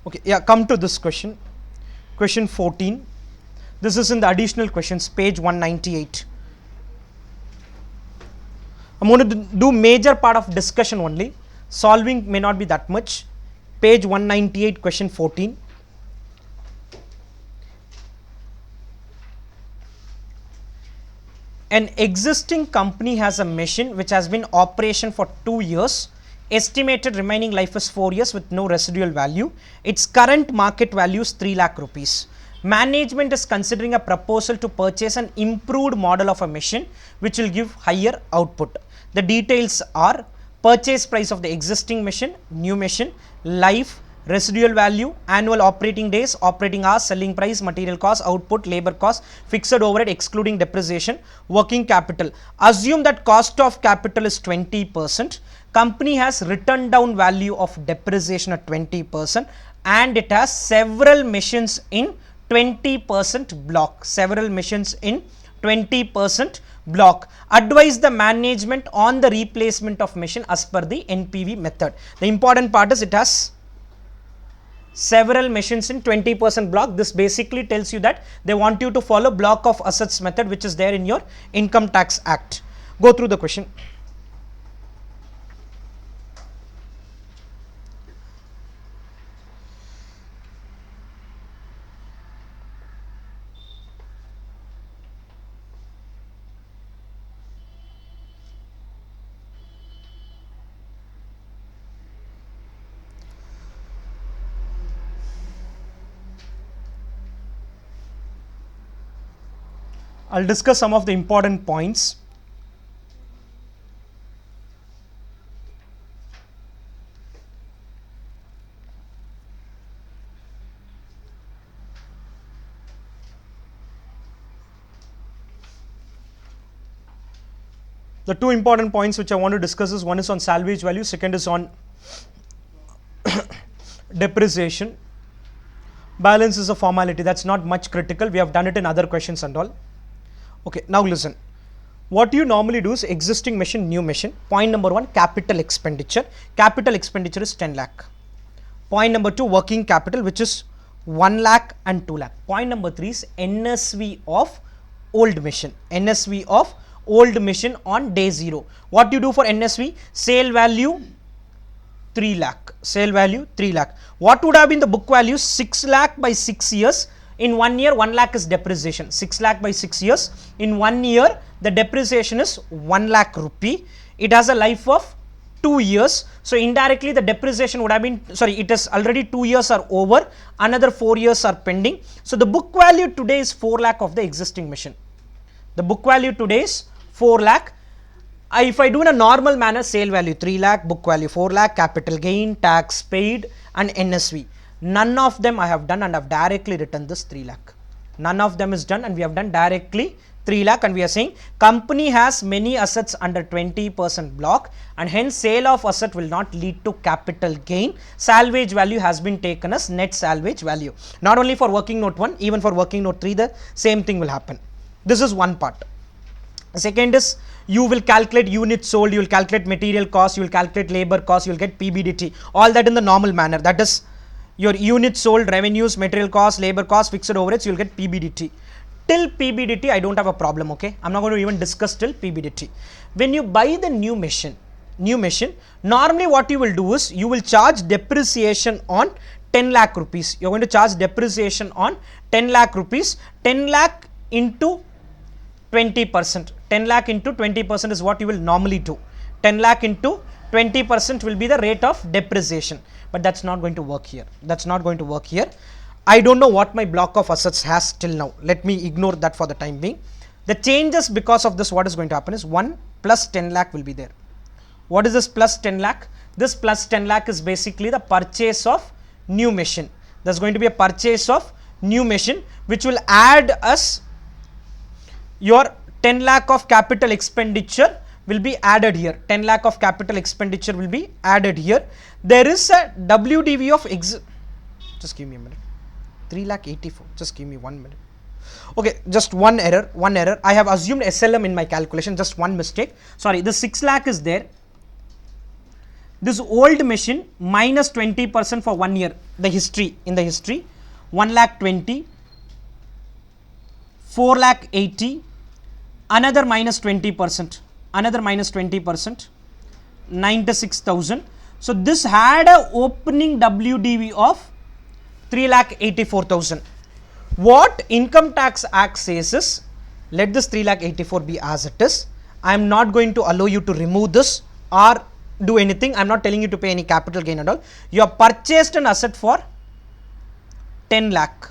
Okay, yeah, come to this question. Question 14. This is in the additional questions, page 198. I'm going to do major part of discussion only. Solving may not be that much. Page 198, question 14. An existing company has a machine which has been in operation for 2 years. Estimated remaining life is 4 years with no residual value. Its current market value is 3 lakh rupees. Management is considering a proposal to purchase an improved model of a machine which will give higher output. The details are purchase price of the existing machine, new machine, life, residual value, annual operating days, operating hours, selling price, material cost, output, labor cost, fixed overhead excluding depreciation, working capital. Assume that cost of capital is 20%. Company has written down value of depreciation at 20% and it has several machines in 20% block, several machines in 20% block. Advise the management on the replacement of machine as per the NPV method. The important part is it has several machines in 20% block. This basically tells you that they want you to follow block of assets method which is there in your Income Tax Act. Go through the question. I'll discuss some of the important points. The two important points which I want to discuss is one is on salvage value, second is on depreciation. Balance is a formality, that's not much critical. We have done it in other questions and all. Okay, now listen. What you normally do is existing machine, new machine. Point number 1, capital expenditure. Capital expenditure is 10 lakh. Point number 2, working capital, which is 1 lakh and 2 lakh. Point number 3 is NSV of old machine. NSV of old machine on day 0. What you do for NSV? Sale value 3 lakh. Sale value 3 lakh. What would have been the book value? 6 lakh by 6 years. In 1 year, 1 lakh is depreciation. 6 lakh by 6 years. In 1 year, the depreciation is 1 lakh rupee. It has a life of 2 years. So indirectly, the depreciation would have been, sorry, it is already 2 years are over. Another 4 years are pending. So the book value today is 4 lakh of the existing machine. The book value today is 4 lakh. If I do in a normal manner, sale value 3 lakh, book value 4 lakh, capital gain, tax paid and NSV. None of them I have done and I have directly written this 3 lakh. None of them is done and we have done directly 3 lakh and we are saying company has many assets under 20% block and hence sale of asset will not lead to capital gain. Salvage value has been taken as net salvage value. Not only for working note 1, even for working note 3, the same thing will happen. This is one part. Second is you will calculate units sold, you will calculate material cost, you will calculate labor cost, you will get PBDT. All that in the normal manner. That is your units sold, revenues, material cost, labor cost, fixed overheads, you will get PBDT. Till PBDT, I don't have a problem, okay? I'm not going to even discuss till PBDT. When you buy the new machine, normally what you will do is you will charge depreciation on 10 lakh rupees. You're going to charge depreciation on 10 lakh rupees. 10 lakh into 20%. 10 lakh into 20% is what you will normally do. 10 lakh into 20% will be the rate of depreciation. But that's not going to work here. That's not going to work here. I don't know what my block of assets has till now. Let me ignore that for the time being. The changes because of this, what is going to happen is 1 plus 10 lakh will be there. What is this plus 10 lakh? This plus 10 lakh is basically the purchase of new machine. There's going to be a purchase of new machine which will add us your 10 lakh of capital expenditure will be added here. 10 lakh of capital expenditure will be added here. There is a WDV of just give me a minute. 3 lakh 84. Just give me 1 minute. Okay, just one error. I have assumed SLM in my calculation, just one mistake. Sorry, the 6 lakh is there. This old machine minus 20% for 1 year. The history, 1 lakh 20, 4 lakh 80, another minus 20%, 96,000. So this had a opening WDV of 3,84,000. What Income Tax Act says is, let this 3,84,000 be as it is. I am not going to allow you to remove this or do anything. I am not telling you to pay any capital gain and all. You have purchased an asset for 10 lakh.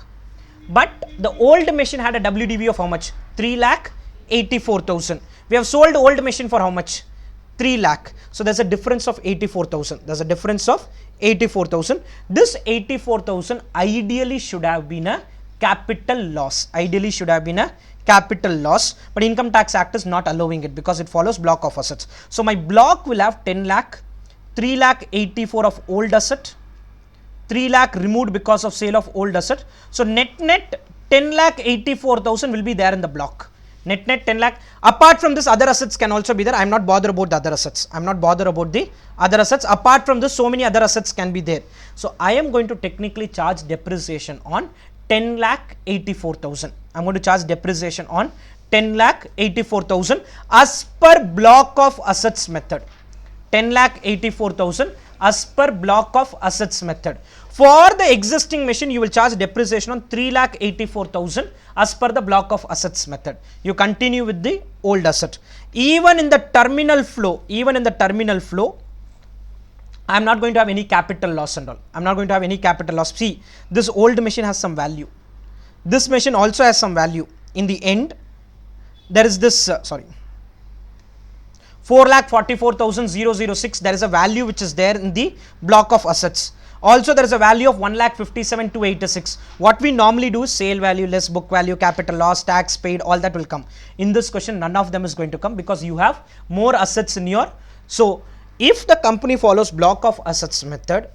But the old machine had a WDV of how much? 3,84,000. We have sold old machine for how much? 3 lakh. So there's a difference of 84,000. There's a difference of 84,000. This 84,000 ideally should have been a capital loss. But Income Tax Act is not allowing it because it follows block of assets. So my block will have 10 lakh, 3 lakh 84 of old asset, 3 lakh removed because of sale of old asset. So net 10 lakh 84,000 will be there in the block. Net 10 lakh. Apart from this, other assets can also be there. I am not bothered about the other assets. Apart from this, so many other assets can be there. So I am going to technically charge depreciation on 10 lakh 84,000. I'm going to charge depreciation on 10 lakh 84,000 as per block of assets method. 10 lakh 84,000 as per block of assets method. For the existing machine, you will charge depreciation on 3 lakh 84,000 as per the block of assets method. You continue with the old asset. Even in the terminal flow, I am not going to have any capital loss and all. See, this old machine has some value. This machine also has some value. In the end, there is this, 4,44,006. There is a value which is there in the block of assets. Also, there is a value of 1,57,286. What we normally do is sale value less book value, capital loss, tax paid, all that will come. In this question, none of them is going to come because you have more assets in your. So, if the company follows block of assets method,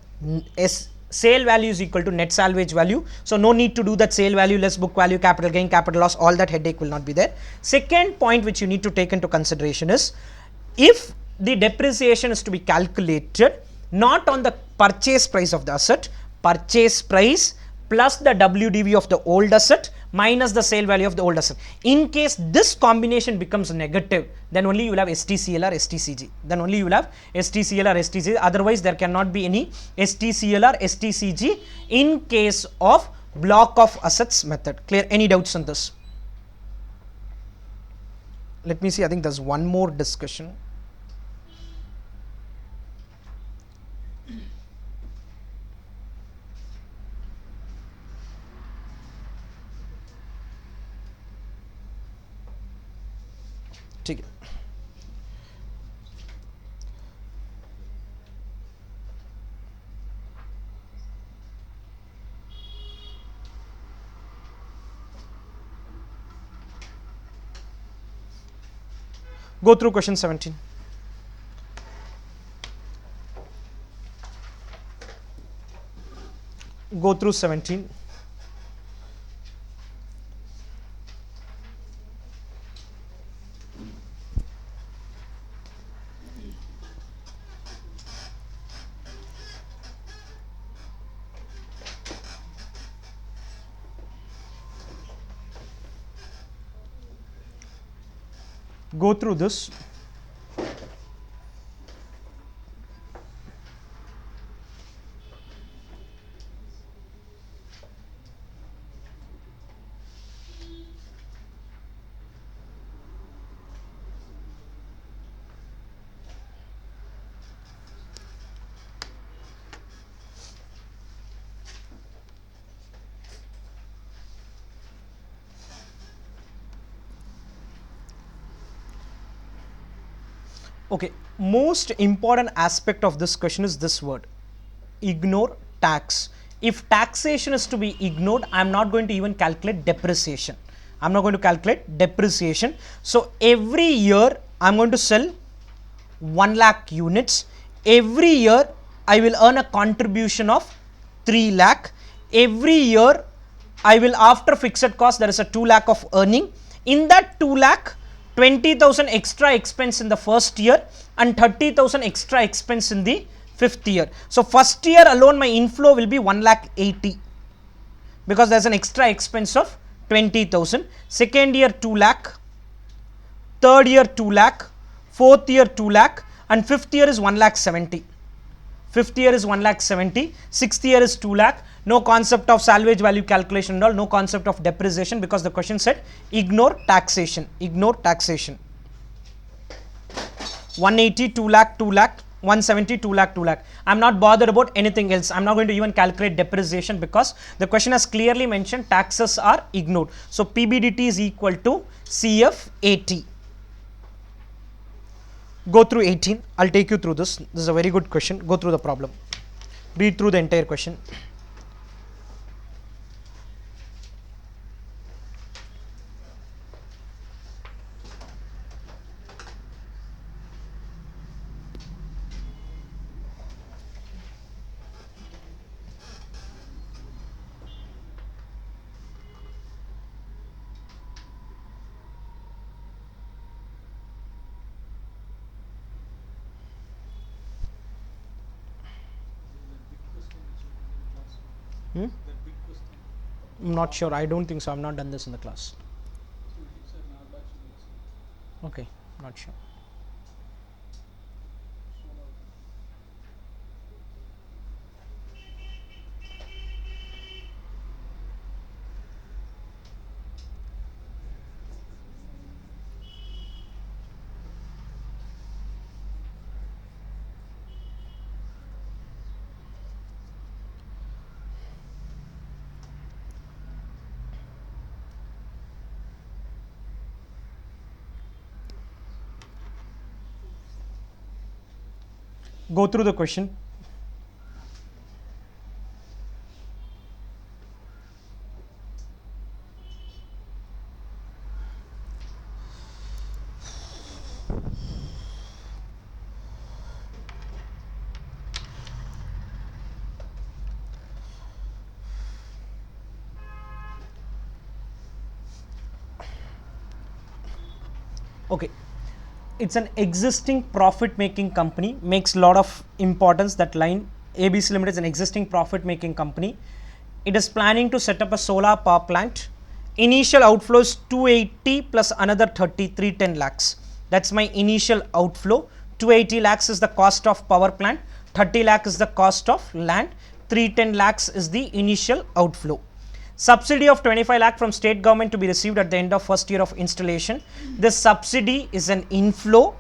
sale value is equal to net salvage value. So, no need to do that sale value less book value, capital gain, capital loss, all that headache will not be there. Second point which you need to take into consideration is, if the depreciation is to be calculated not on the purchase price of the asset, purchase price plus the WDV of the old asset minus the sale value of the old asset. In case this combination becomes negative, then only you will have STCL or STCG. Otherwise, there cannot be any STCL or STCG in case of block of assets method. Clear? Any doubts on this? Let me see. I think there's one more discussion. ठीक है. Go through question 17. Go through 17. Go through this. Okay, most important aspect of this question is this word, ignore tax. If taxation is to be ignored, I am not going to even calculate depreciation. I am not going to calculate depreciation. So every year I am going to sell 1 lakh units. Every year I will earn a contribution of 3 lakh. Every year I will, after fixed cost, there is a 2 lakh of earning. In that 2 lakh, 20,000 extra expense in the first year and 30,000 extra expense in the fifth year. So first year alone my inflow will be 1 lakh 80 because there is an extra expense of 20,000. Second year 2 lakh, third year 2 lakh, fourth year 2 lakh, and fifth year is 1 lakh 70. Fifth year is 1 lakh 70, sixth year is 2 lakh. No concept of salvage value calculation and all, no concept of depreciation because the question said ignore taxation. Ignore taxation. 180, 2 lakh, 2 lakh, 170, 2 lakh, 2 lakh. I'm not bothered about anything else. I'm not going to even calculate depreciation because the question has clearly mentioned taxes are ignored. So PBDT is equal to CFAT. Go through 18. I'll take you through this. This is a very good question. Go through the problem. Read through the entire question. That big question. I'm not sure. I don't think so. I've not done this in the class. So it's an batch. Okay, not sure. Go through the question. Okay, it's an existing profit making company, makes a lot of importance. That line, ABC Limited is an existing profit making company. It is planning to set up a solar power plant. Initial outflow is 280 plus another 3310 lakhs. That's my initial outflow. 280 lakhs is the cost of power plant, 30 lakh is the cost of land, 310 lakhs is the initial outflow. Subsidy of 25 lakh from state government to be received at the end of first year of installation. This subsidy is an inflow.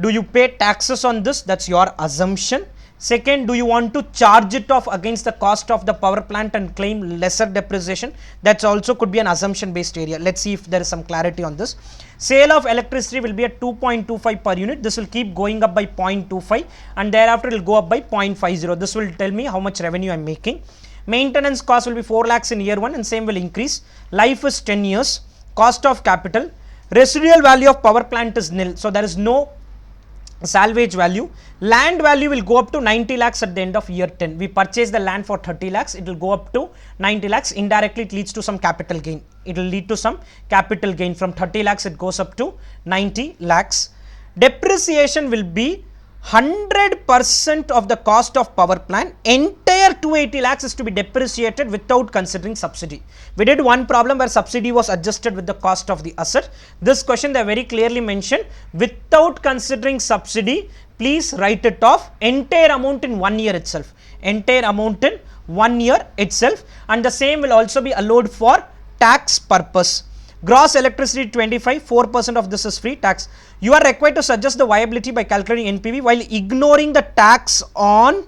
Do you pay taxes on this? That's your assumption. Second, do you want to charge it off against the cost of the power plant and claim lesser depreciation? That's also could be an assumption based area. Let's see if there is some clarity on this. Sale of electricity will be at 2.25 per unit. This will keep going up by 0.25 and thereafter it will go up by 0.50. This will tell me how much revenue I am making. Maintenance cost will be 4 lakhs in year 1 and same will increase. Life is 10 years. Cost of capital. Residual value of power plant is nil. So there is no salvage value. Land value will go up to 90 lakhs at the end of year 10. We purchase the land for 30 lakhs. It will go up to 90 lakhs. Indirectly it leads to some capital gain. It will lead to some capital gain. From 30 lakhs it goes up to 90 lakhs. Depreciation will be 100% of the cost of power plant. Entire 280 lakhs is to be depreciated without considering subsidy. We did one problem where subsidy was adjusted with the cost of the asset. This question they very clearly mentioned without considering subsidy. Please write it off. Entire amount in 1 year itself. Entire amount in 1 year itself, and the same will also be allowed for tax purpose. Gross electricity 25, 4% of this is free tax. You are required to suggest the viability by calculating NPV while ignoring the tax on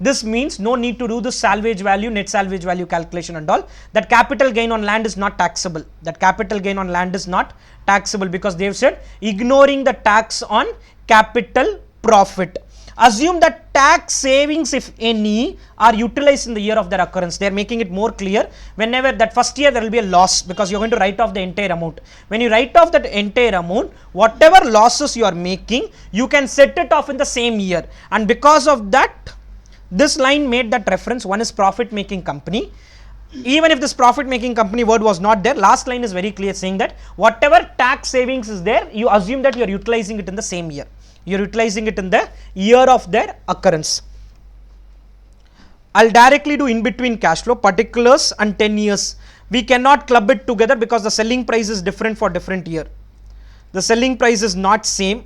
This means no need to do the salvage value, net salvage value calculation and all. That capital gain on land is not taxable. That capital gain on land is not taxable because they have said ignoring the tax on capital profit. Assume that tax savings, if any, are utilized in the year of their occurrence. They are making it more clear. Whenever that first year there will be a loss because you are going to write off the entire amount. When you write off that entire amount, whatever losses you are making, you can set it off in the same year. And because of that, this line made that reference. One is profit making company. Even if this profit making company word was not there, last line is very clear saying that whatever tax savings is there, you assume that you are utilizing it in the same year. You are utilizing it in the year of their occurrence. I'll directly do in between cash flow, particulars and 10 years. We cannot club it together because the selling price is different for different year. The selling price is not same.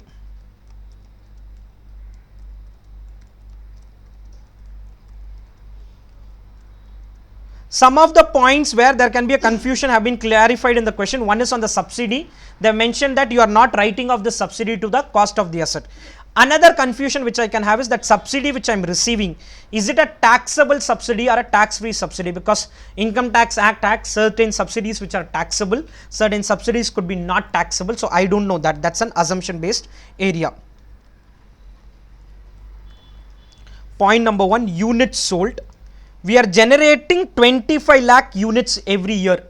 Some of the points where there can be a confusion have been clarified in the question. One is on the subsidy. They mentioned that you are not writing off the subsidy to the cost of the asset. Another confusion which I can have is that subsidy which I am receiving, is it a taxable subsidy or a tax free subsidy? Because Income Tax Act has certain subsidies which are taxable, certain subsidies could be not taxable. So I don't know that. That's an assumption based area. Point number 1, units sold. We are generating 25 lakh units every year.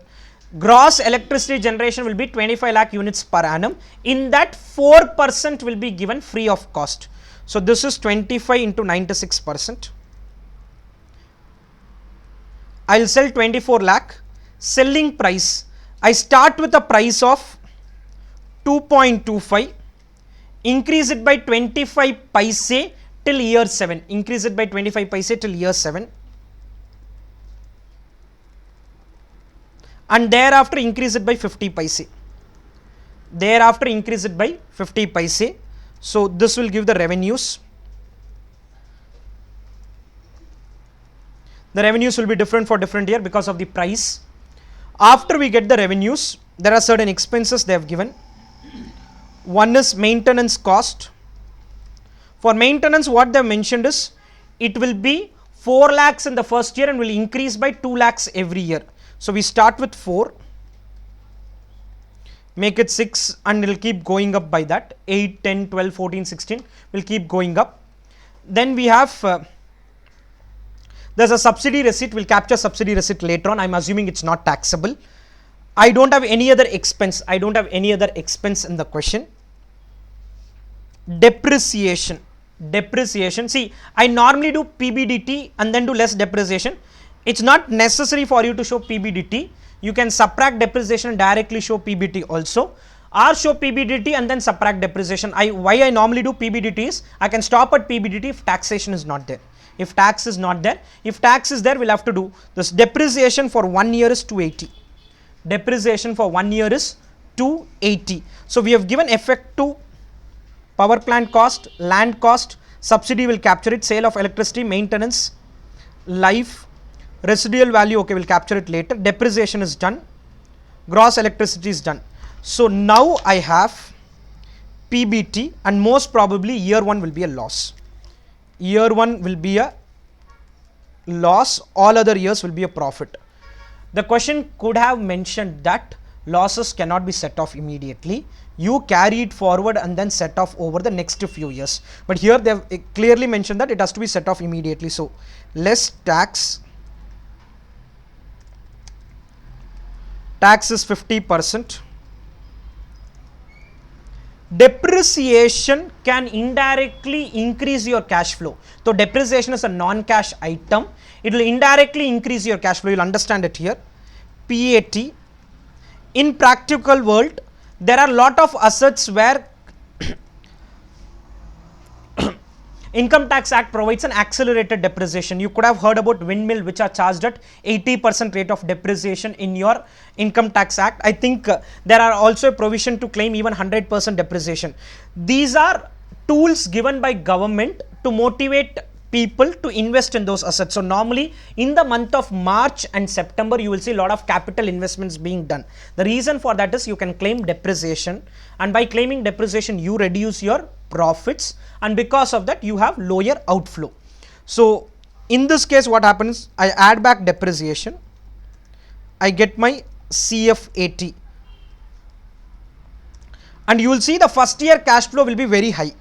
Gross electricity generation will be 25 lakh units per annum. In that 4% will be given free of cost. So this is 25 into 96%. I will sell 24 lakh. Selling price, I start with a price of 2.25, increase it by 25 paise till year 7. Increase it by 25 paise till year 7. And thereafter increase it by 50 paise. Thereafter increase it by 50 paise. So this will give the revenues. The revenues will be different for different year because of the price. After we get the revenues, there are certain expenses they have given. One is maintenance cost. For maintenance, what they have mentioned is it will be 4 lakhs in the first year and will increase by 2 lakhs every year. So we start with 4, make it 6 and it will keep going up by that. 8, 10, 12, 14, 16 will keep going up. Then we have, there's a subsidy receipt, we'll capture subsidy receipt later on. I'm assuming it's not taxable. I don't have any other expense. I don't have any other expense in the question. Depreciation. Depreciation. See, I normally do PBDT and then do less depreciation. It's not necessary for you to show PBDT. You can subtract depreciation and directly show PBT also, or show PBDT and then subtract depreciation. Why I normally do PBDT is I can stop at PBDT if taxation is not there. If tax is not there, if tax is there, we'll have to do this. Depreciation for 1 year is 280. Depreciation for 1 year is 280. So we have given effect to power plant cost, land cost, subsidy will capture it, sale of electricity, maintenance, life, residual value, okay, we'll capture it later. Depreciation is done. Gross electricity is done. So now I have PBT and most probably year 1 will be a loss. Year 1 will be a loss. All other years will be a profit. The question could have mentioned that losses cannot be set off immediately. You carry it forward and then set off over the next few years. But here they have clearly mentioned that it has to be set off immediately. So less tax. Tax is 50%. Depreciation can indirectly increase your cash flow. So depreciation is a non-cash item. It will indirectly increase your cash flow. You will understand it here. PAT. In practical world, there are a lot of assets where Income Tax Act provides an accelerated depreciation. You could have heard about windmill which are charged at 80% rate of depreciation in your Income Tax Act. I think there are also a provision to claim even 100% depreciation. These are tools given by government to motivate people to invest in those assets. So normally in the month of March and September, you will see a lot of capital investments being done. The reason for that is you can claim depreciation, and by claiming depreciation, you reduce your profits, and because of that, you have lower outflow. So in this case what happens, I add back depreciation, I get my CFAT, and you will see the first year cash flow will be very high.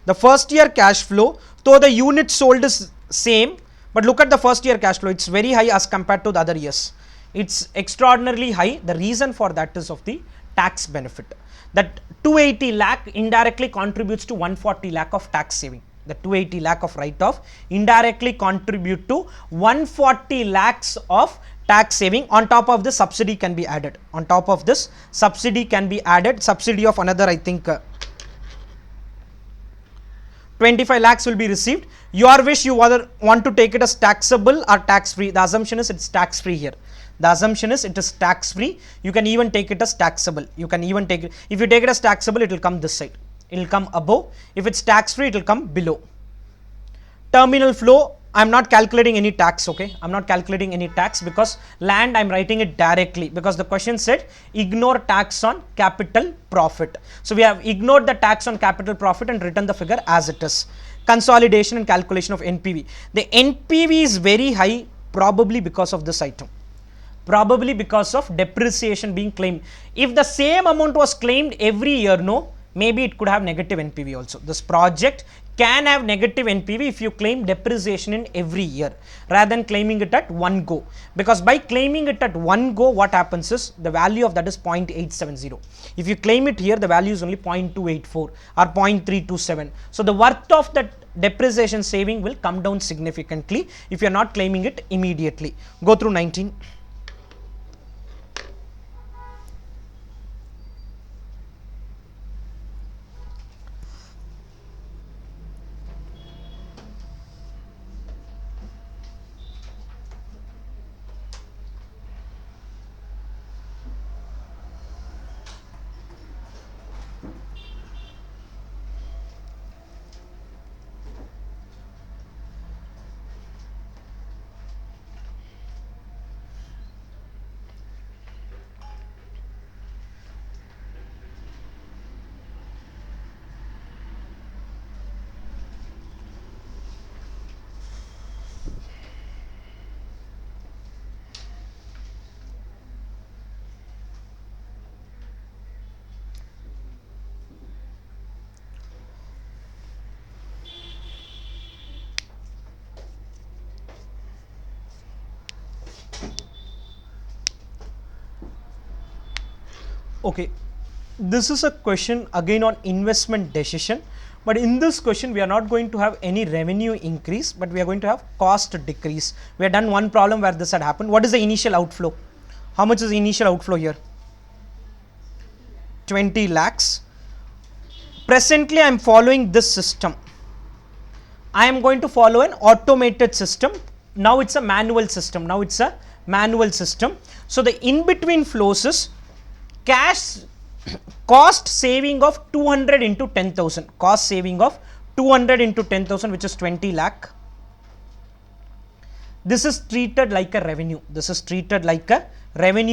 The first year cash flow, though the unit sold is same, but look at the first year cash flow, it's very high as compared to the other years. It's extraordinarily high. The reason for that is of the tax benefit. That 280 lakh indirectly contributes to 140 lakh of tax saving. The 280 lakh of write-off indirectly contribute to 140 lakhs of tax saving. On top of this, subsidy can be added. On top of this, subsidy can be added. Subsidy of another, I think, 25 lakhs will be received. Your wish, you whether want to take it as taxable or tax free. The assumption is it's tax free here. The assumption is it is tax free. You can even take it as taxable. You can even take it, if you take it as taxable, it will come this side. It will come above. If it's tax free, it will come below. Terminal flow, I'm not calculating any tax, okay? I'm not calculating any tax because land I'm writing it directly, because the question said ignore tax on capital profit. So we have ignored the tax on capital profit and written the figure as it is. Consolidation and calculation of NPV. The NPV is very high, probably because of this item. Probably because of depreciation being claimed. If the same amount was claimed every year, no, maybe it could have negative NPV also. This project can have negative NPV if you claim depreciation in every year rather than claiming it at one go. Because by claiming it at one go, what happens is the value of that is 0.870. If you claim it here, the value is only 0.284 or 0.327. So the worth of that depreciation saving will come down significantly if you are not claiming it immediately. Go through 19. Okay, this is a question again on investment decision, but in this question we are not going to have any revenue increase, but we are going to have cost decrease. We have done one problem where this had happened. What is the initial outflow? How much is the initial outflow here? 20 lakhs. Presently I am following this system. I am going to follow an automated system. Now it's a manual system. So the in between flows is cash cost saving of 200 into 10,000. Cost saving of 200 into 10,000, which is 20 lakh. This is treated like a revenue.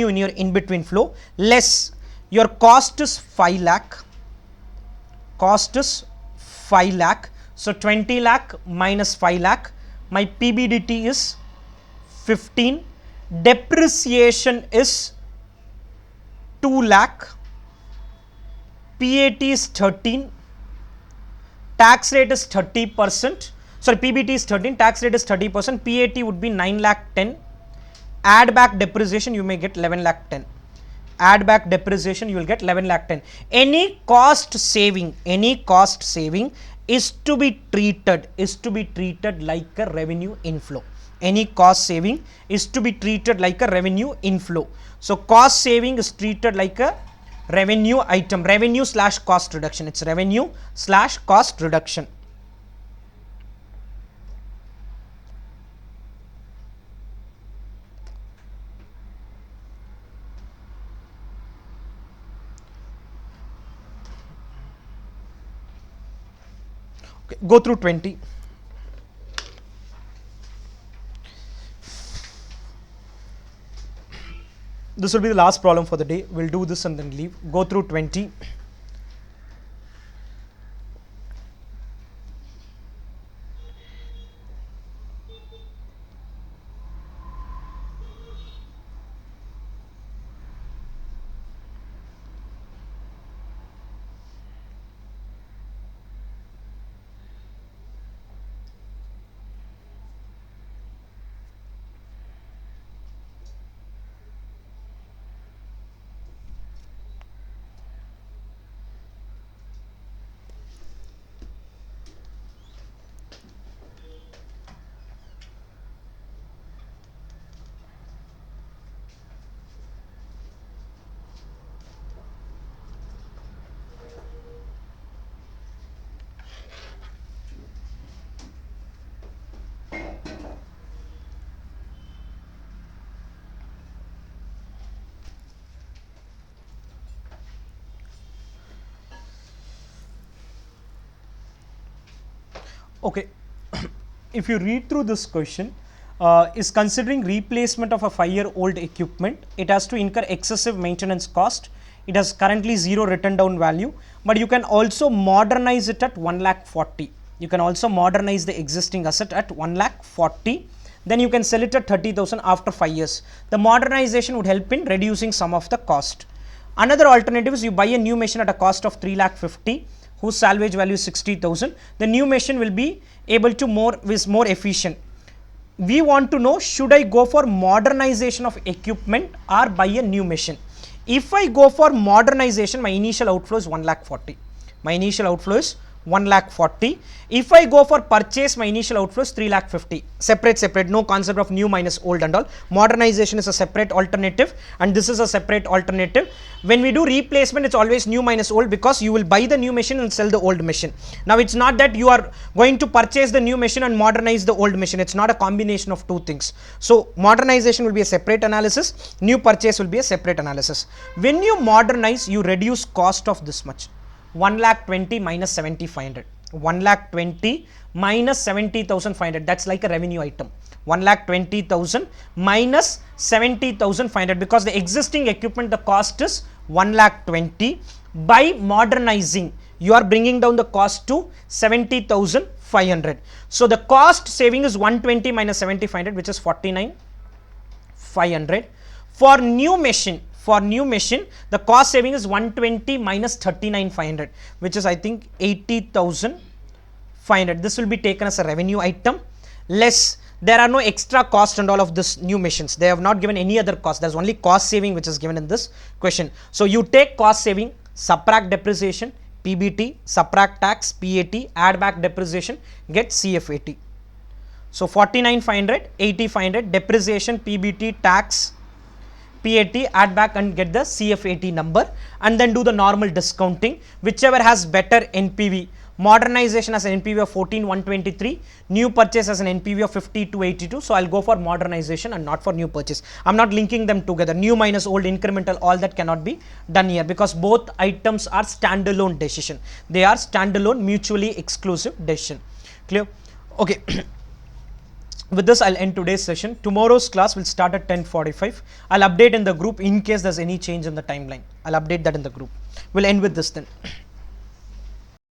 In your in between flow. Less your cost is 5 lakh. So 20 lakh minus 5 lakh. My PBDT is 15. Depreciation is 2 lakh. PAT is 13. Tax rate is 30%. Sorry, PBT is 13. Tax rate is 30%. PAT would be 9 lakh 10. Add back depreciation, you may get 11 lakh 10. Add back depreciation, you will get 11 lakh 10. Any cost saving is to be treated like a revenue inflow. Any cost saving is to be treated like a revenue inflow. So cost saving is treated like a revenue item, revenue slash cost reduction. It's revenue slash cost reduction. Okay, go through 20. This will be the last problem for the day. We'll do this and then leave. Go through 20. Okay. If you read through this question, is considering replacement of a 5-year-old equipment, it has to incur excessive maintenance cost. It has currently zero written down value, but you can also modernize it at 1,40,000. You can also modernize the existing asset at 1,40,000. Then you can sell it at 30,000 after 5 years. The modernization would help in reducing some of the cost. Another alternative is you buy a new machine at a cost of 3,50,000, whose salvage value is 60,000. The new machine will be able to is more efficient. We want to know, should I go for modernization of equipment or buy a new machine? If I go for modernization, my initial outflow is 1,40,000. My initial outflow is 1,40,000. If I go for purchase, my initial outflow is 3,50,000. Separate, no concept of new minus old and all. Modernization is a separate alternative, and this is a separate alternative. When we do replacement, it's always new minus old, because you will buy the new machine and sell the old machine. Now, it's not that you are going to purchase the new machine and modernize the old machine. It's not a combination of two things. So, modernization will be a separate analysis. New purchase will be a separate analysis. When you modernize, you reduce cost of this much. 1,20,000 minus 7,500. 1,20,000 minus 70,500. That's like a revenue item. 1,20,000 minus 70,500, because the existing equipment, the cost is 1,20,000. By modernizing, you are bringing down the cost to 70,500. So the cost saving is 120 minus 7,500, which is 49,500. For new machine, the cost saving is 120 minus 39,500, which is I think 80,500. This will be taken as a revenue item. Less, there are no extra cost and all of this new machines. They have not given any other cost. There's only cost saving which is given in this question. So you take cost saving, subtract depreciation, PBT, subtract tax, PAT, add back depreciation, get CFAT. So 49,500, 80,500, depreciation, PBT, tax, PAT, add back and get the CFAT number, and then do the normal discounting. Whichever has better NPV. Modernization has an NPV of 14,123, new purchase has an NPV of 50,282. So I'll go for modernization and not for new purchase. I'm not linking them together. New minus old, incremental, all that cannot be done here, because both items are standalone decision. They are standalone, mutually exclusive decision. Clear? Okay. With this, I'll end today's session. Tomorrow's class will start at 10:45. I'll update in the group in case there's any change in the timeline. I'll update that in the group. We'll end with this then.